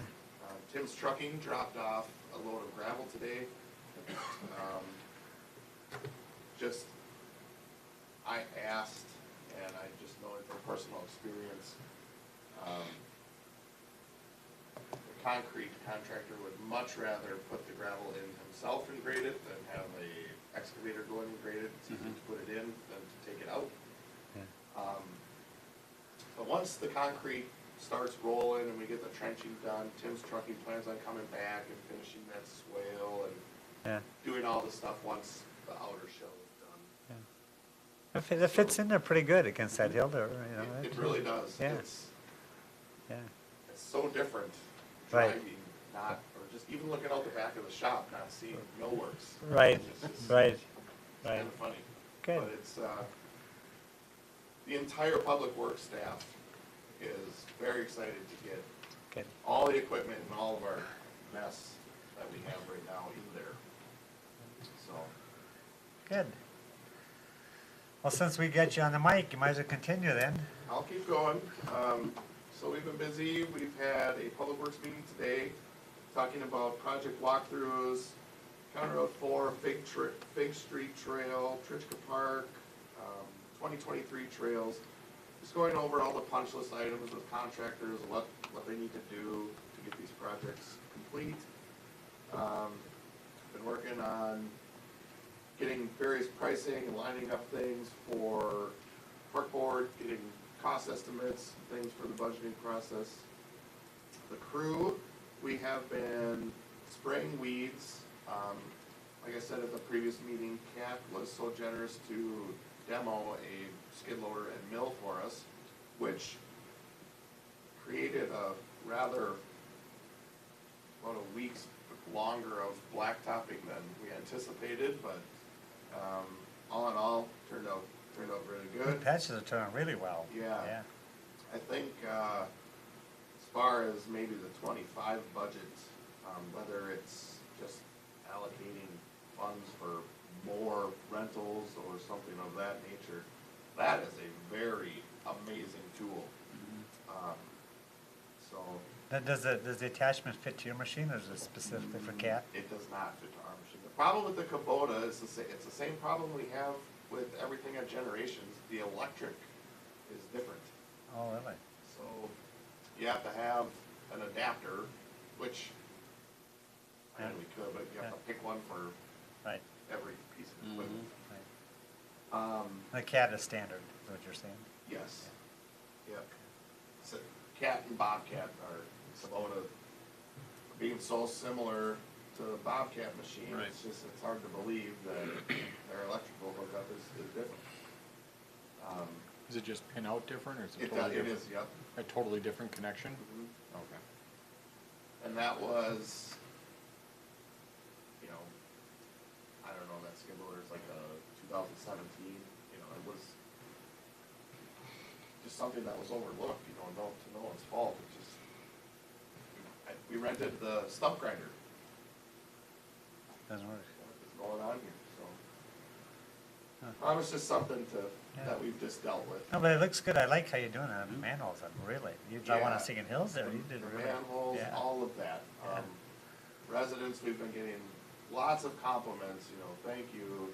Tim's Trucking dropped off a load of gravel today. Just, I asked, and I just know it from personal experience, the concrete contractor would much rather put the gravel in himself and grade it than have a excavator go in and grade it. It's easier to put it in than to take it out. But once the concrete starts rolling and we get the trenching done, Tim's Trucking plans on coming back and finishing that swale and Yeah. doing all the stuff once the outer shell is done. It fits in there pretty good against that hill there, you know. It really does. Yeah. Yeah, It's so different Right. driving, not, or just even looking out the back of the shop, not seeing millworks. right, It's just- right, It's right. kind of funny. Good. But it's, the entire public works staff is very excited to get Good. all the equipment and all of our mess that we have right now in there. So, Good. Well, since we got you on the mic, you might as well continue then. I'll keep going. So we've been busy. We've had a public works meeting today, talking about project walkthroughs, County Road 4, Fig Street Trail, Trichka Park, 2023 trails. Just going over all the punch list items with contractors, what they need to do to get these projects complete. Been working on getting various pricing and lining up things for park board, getting cost estimates, things for the budgeting process. The crew, we have been spraying weeds. Like I said at the previous meeting, Cat was so generous to demo a skid loader and mill for us, which created a rather, about a week's longer of blacktopping than we anticipated, but all in all, turned out really good. Patches are turning really well. Yeah. Yeah. I think, as far as maybe the 25 budget, whether it's just allocating funds for more rentals or something of that nature, that is a very amazing tool. So, Does the attachment fit to your machine, or is it specifically for cat? it does not fit to our machine. The problem with the Kubota is it's the same problem we have with everything at Generations. The electric is different. Oh, really? So you have to have an adapter, which I know we could, but you have to pick one for Right, every piece of equipment. right. The cat is standard, is what you're saying? Yes. Yep. So Cat and Bobcat are Kubota being so similar to the Bobcat machine. Right. It's hard to believe that their electrical hookup is different. Is it just pin out different, or is it It totally different? is, yep. A totally different connection? Mhm. Okay. And that was, you know, I don't know, that skid loader is like a 2017, you know, it was just something that was overlooked, you know, to no one's fault. It's just, we rented the stump grinder. Doesn't work. What's going on here, so. Huh. It's just something Yeah. that we've just dealt with. No, but it looks good. I like how you're doing it on the manholes. Really, you drive on Yeah. a Singing Hills there. You did The really. manholes, Yeah. all of that. Yeah. Residents, we've been getting lots of compliments, you know, thank you.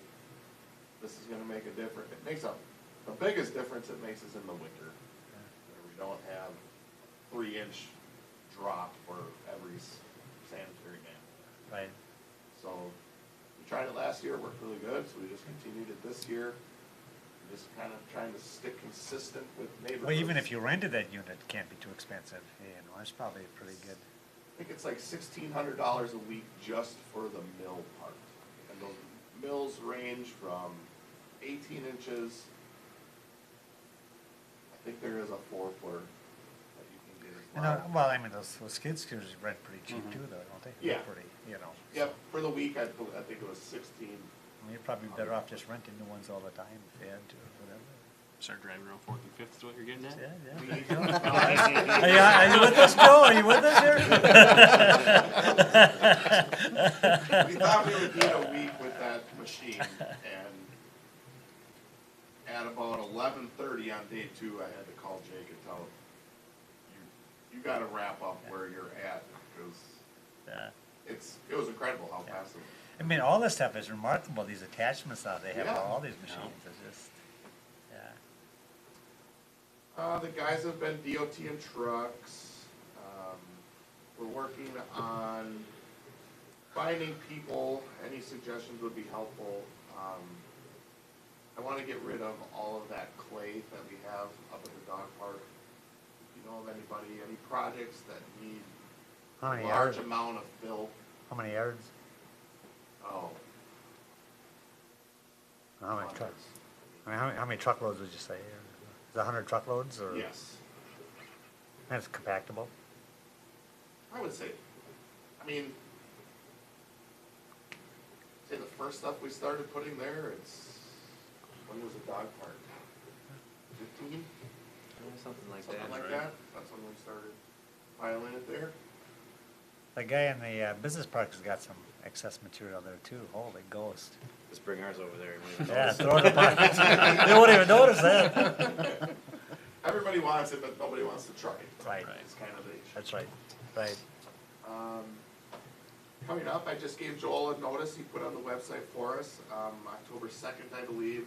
This is gonna make a difference. It makes the biggest difference it makes is in the winter. Where we don't have 3-inch drop for every sanitary dam. Right. So, we tried it last year, it worked really good, so we just continued it this year. Just kind of trying to stick consistent with neighborhoods. Well, even if you rented that unit, it can't be too expensive. You know, it's probably pretty good. I think it's like $1,600 a week just for the mill part. And those mills range from 18 inches. I think there is a 4-footer that you can get as You well. know, well, I mean, those skid steers rent pretty cheap too, though, don't they? They're Yeah. Pretty, you know. Yep, for the week, I think it was 16. I mean, you're probably better off just renting new ones all the time if you had to, or whatever. Start driving around Fourth and Fifth is what you're getting at? Yeah, yeah. We- Are you with us, Joe? Are you with us here? We thought we would need a week with that machine, and at about 11:30 on day 2, I had to call Jake and tell him, you gotta wrap up where you're at, because Yeah. It was incredible how fast it I mean, all this stuff is remarkable, these attachments that they have Yeah. for all these machines, it's just, yeah. The guys have been DOT and trucks. We're working on finding people. Any suggestions would be helpful. I want to get rid of all of that clay that we have up at the dog park. If you know of anybody, any projects that need How many a large yards, amount of fill, how many yards, oh, how many trucks? hundreds. I mean, how many truckloads would you say? Is it 100 truckloads, or? Yes, And it's compactable? I would say, I mean, say the first stuff we started putting there, when was the dog park? 15? Something like that. Something like right. that, that's when we started piling it there. The guy in the business park has got some excess material there too, holy ghost. Just bring ours over there. and we Yeah, notice. throw it apart. They won't even notice that. Everybody wants it, but nobody wants to try it. Right. It's kind of the issue. That's right, right. Coming up, I just gave Joel a notice, he put on the website for us, October 2nd, I believe,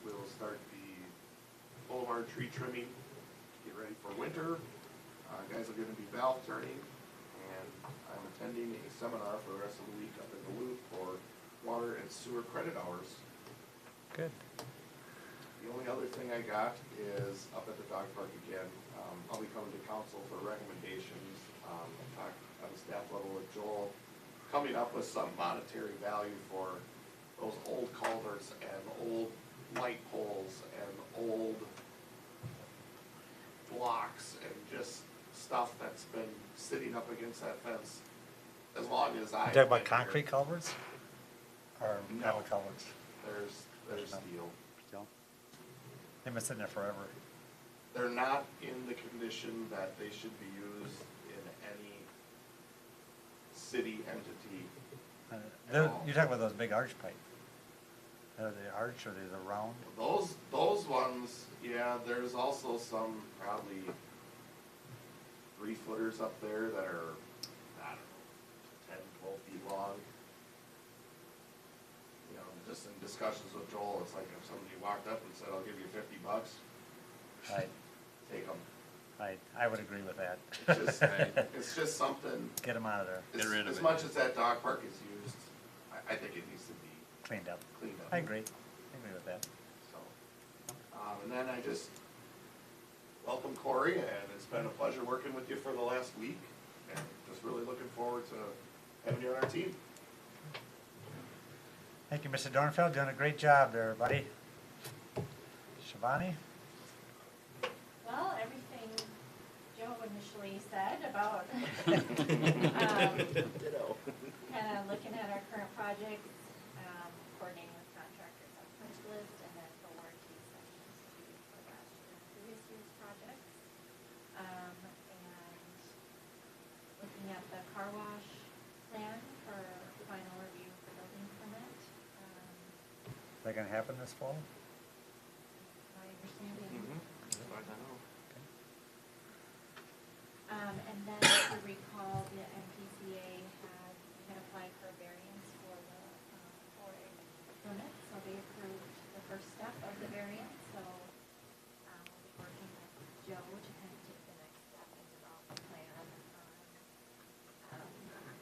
we'll start the boulevard tree trimming, get ready for winter. Guys are gonna be valve turning, and I'm attending a seminar for the rest of the week up in Duluth for water and sewer credit hours. Good. The only other thing I got is up at the dog park again, I'll be coming to council for recommendations, talk on the staff level with Joel, coming up with some monetary value for those old culverts and old light poles and old blocks and just stuff that's been sitting up against that fence as long as I. You talking about concrete culverts? Or No. metal culverts? There's steel. Still? They've been sitting there forever. They're not in the condition that they should be used in any city entity. You're talking about those big arch pipe? Are they arch or are they the round? Those ones, yeah, there's also some probably 3-footers up there that are, I don't know, 10, 12 feet long. You know, just in discussions with Joel, it's like if somebody walked up and said, I'll give you $50, Right, take them. I would agree with that. It's just something, Get them out of there, Get rid of as it. much as that dog park is used, I think it needs to be cleaned up. cleaned up. I agree with that. So, and then I just welcome Corey, and it's been a pleasure working with you for the last week, and just really looking forward to having you on our team. Thank you, Mr. Dornfeld, doing a great job there, buddy. Shivani? Well, everything Joe initially said about, Ditto. kind of looking at our current projects, coordinating with contractors on punch list, and then the warranty sections too for last year and previous year's projects. And looking at the car wash plan for final review for building permit. Is that gonna happen this fall? My understanding. As far as I know. And then if you recall, the MPCA had applied for a variance for a permit, so they approved the first step of the variance, so, we'll be working with Joe to kind of take the next step and develop a plan on,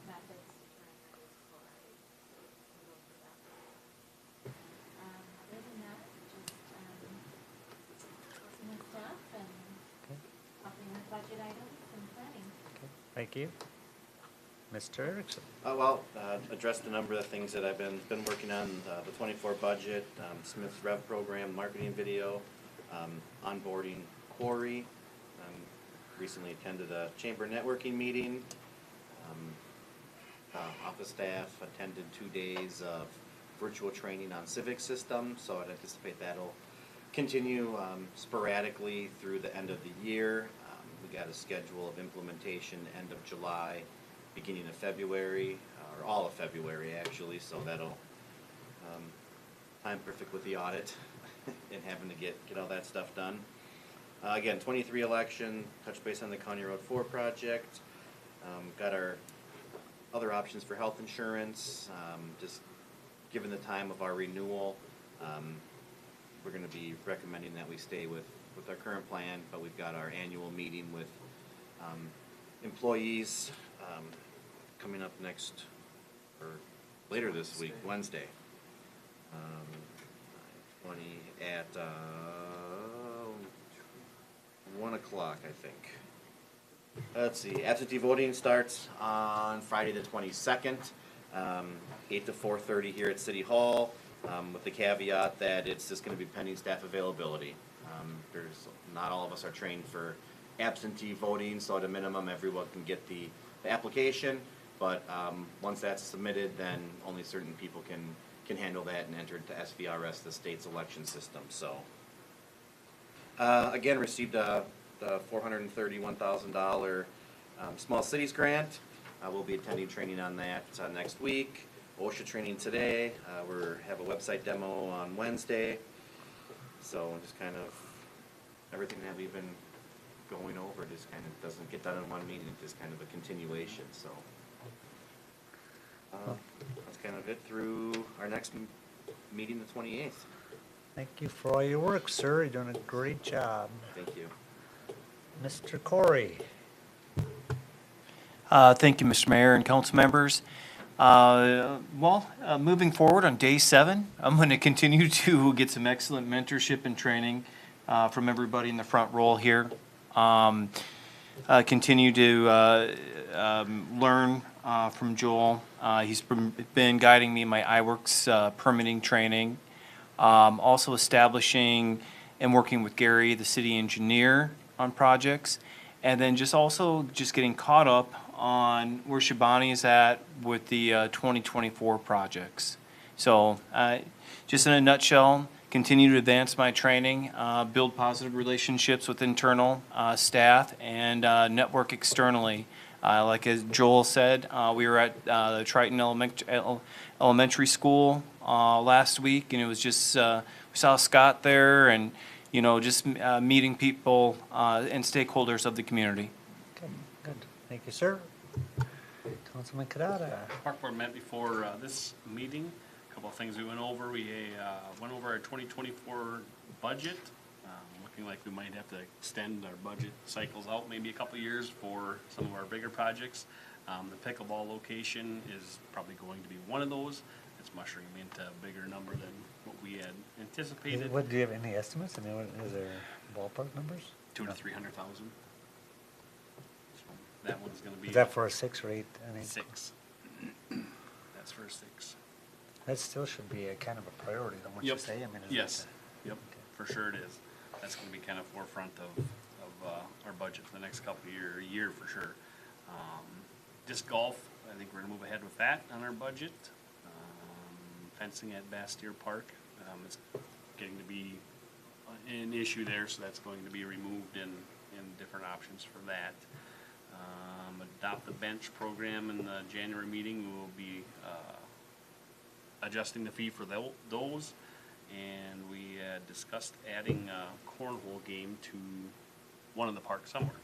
methods to try and reduce chloride. So we'll go through that. Other than that, just, working with staff and helping with budget items and planning. Thank you. Mr. Erickson? Addressed a number of things that I've been working on, the 24 budget, Smith's Rev program, marketing video, onboarding Corey. Recently attended a chamber networking meeting. Office staff attended 2 days of virtual training on civic system, so I'd anticipate that'll continue sporadically through the end of the year. We got a schedule of implementation end of July, beginning of February, or all of February actually, so that'll time perfect with the audit and having to get all that stuff done. Again, 23 election, touch base on the County Road 4 project. Got our other options for health insurance, just given the time of our renewal, we're gonna be recommending that we stay with our current plan, but we've got our annual meeting with, employees, coming up next, or later this week, Wednesday. 20 at, 1 o'clock, I think. Let's see, absentee voting starts on Friday the 22nd, 8 to 4:30 here at City Hall, with the caveat that it's just gonna be pending staff availability. Not all of us are trained for absentee voting, so at a minimum, everyone can get the application, but, once that's submitted, then only certain people can handle that and enter into SVRS, the state's election system, so. Again, received the $431,000 Small Cities Grant. We'll be attending training on that next week. OSHA training today. Have a website demo on Wednesday. So just kind of everything that we've been going over just kind of doesn't get done in one meeting. It's just kind of a continuation. So that's kind of it through our next meeting, the 28th. Thank you for all your work, sir. You're doing a great job. Thank you. Mr. Corey? Thank you, Mr. Mayor and council members. Moving forward on day 7, I'm going to continue to get some excellent mentorship and training from everybody in the front row here. Continue to learn from Joel. He's been guiding me in my iWorks permitting training. Also establishing and working with Gary, the city engineer, on projects. And then just getting caught up on where Shabani is at with the 2024 projects. So just in a nutshell, continue to advance my training, build positive relationships with internal staff, and network externally. Like as Joel said, we were at the Triton Elementary School last week, and it was just, we saw Scott there, and, just meeting people and stakeholders of the community. Okay, good. Thank you, sir. Councilman Kadada? Park Board met before this meeting. A couple of things we went over. We went over our 2024 budget. Looking like we might have to extend our budget cycles out maybe a couple of years for some of our bigger projects. The pickleball location is probably going to be one of those. It's mushrooming into a bigger number than what we had anticipated. What, do you have any estimates? I mean, is there ballpark numbers? 200,000 to 300,000. So that one's going to be Is that for a 6 or 8? 6. That's for 6. That still should be a kind of a priority, don't what you Yep. say? I mean, is Yes. it, Yep. For sure it is. That's going to be kind of forefront of our budget for the next couple of year for sure. Disc golf, I think we're going to move ahead with that on our budget. Fencing at Bastyr Park, it's getting to be an issue there, so that's going to be removed and different options for that. Adopt the bench program in the January meeting, we will be adjusting the fee for those. And we discussed adding a cornhole game to one of the parks somewhere.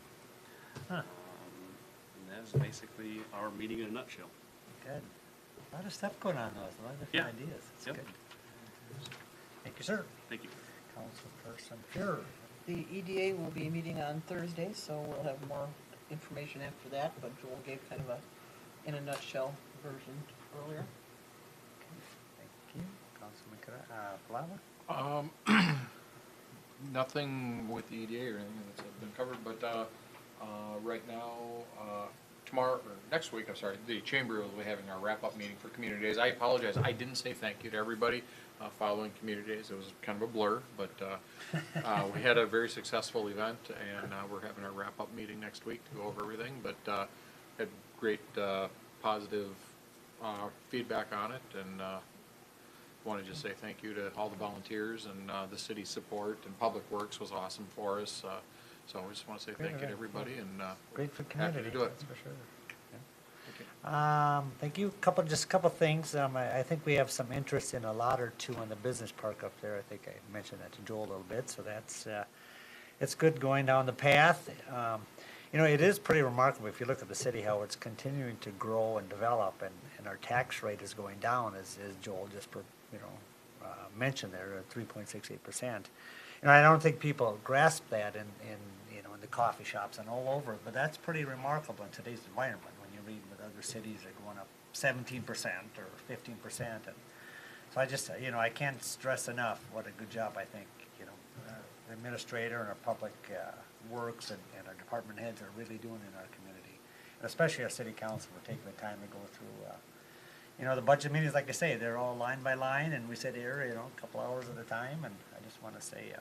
Huh. And that is basically our meeting in a nutshell. good. A lot of stuff going on, though. A lot of different Yeah. ideas. It's Yep. good. Thank you, sir. Thank you. Councilperson Fuhrer? The EDA will be meeting on Thursday, so we'll have more information after that, but Joel gave kind of in a nutshell version earlier. Thank you. Councilman Palava? Nothing with the EDA or anything that's been covered, but right now, tomorrow, or next week, I'm sorry, the Chamber will be having our wrap-up meeting for Community Days. I apologize, I didn't say thank you to everybody following Community Days. It was kind of a blur, but we had a very successful event, and we're having our wrap-up meeting next week to go over everything, but had great positive feedback on it, and want to just say thank you to all the volunteers and the city's support, and Public Works was awesome for us. So I just want to say thank you to everybody, and Great for happy community, to do it. that's for sure. Thank you. Thank you. Just a couple things. I think we have some interest in a lot or two on the business park up there. I think I mentioned that to Joel a little bit, so that's, it's good going down the path. You know, it is pretty remarkable if you look at the city, how it's continuing to grow and develop, and our tax rate is going down, as Joel just, mentioned there, at 3.68%. You know, I don't think people grasp that in the coffee shops and all over, but that's pretty remarkable in today's environment, when you read with other cities that are going up 17% or 15%. And so I just, I can't stress enough what a good job I think, the administrator and our public works and our department heads are really doing in our community. And especially our city council for taking the time to go through, the budget meetings, like I say, they're all line by line, and we sit here, a couple hours at a time, and I just want to say,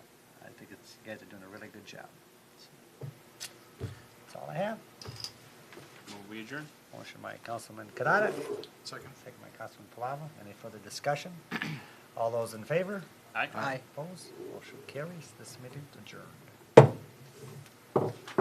I think you guys are doing a really good job. That's all I have. Will we adjourn? Motion by Councilman Kadada, Second. second by Councilman Palava. Any further discussion? All those in favor? Aye. Aye. Opposed? Motion carries. This meeting is adjourned.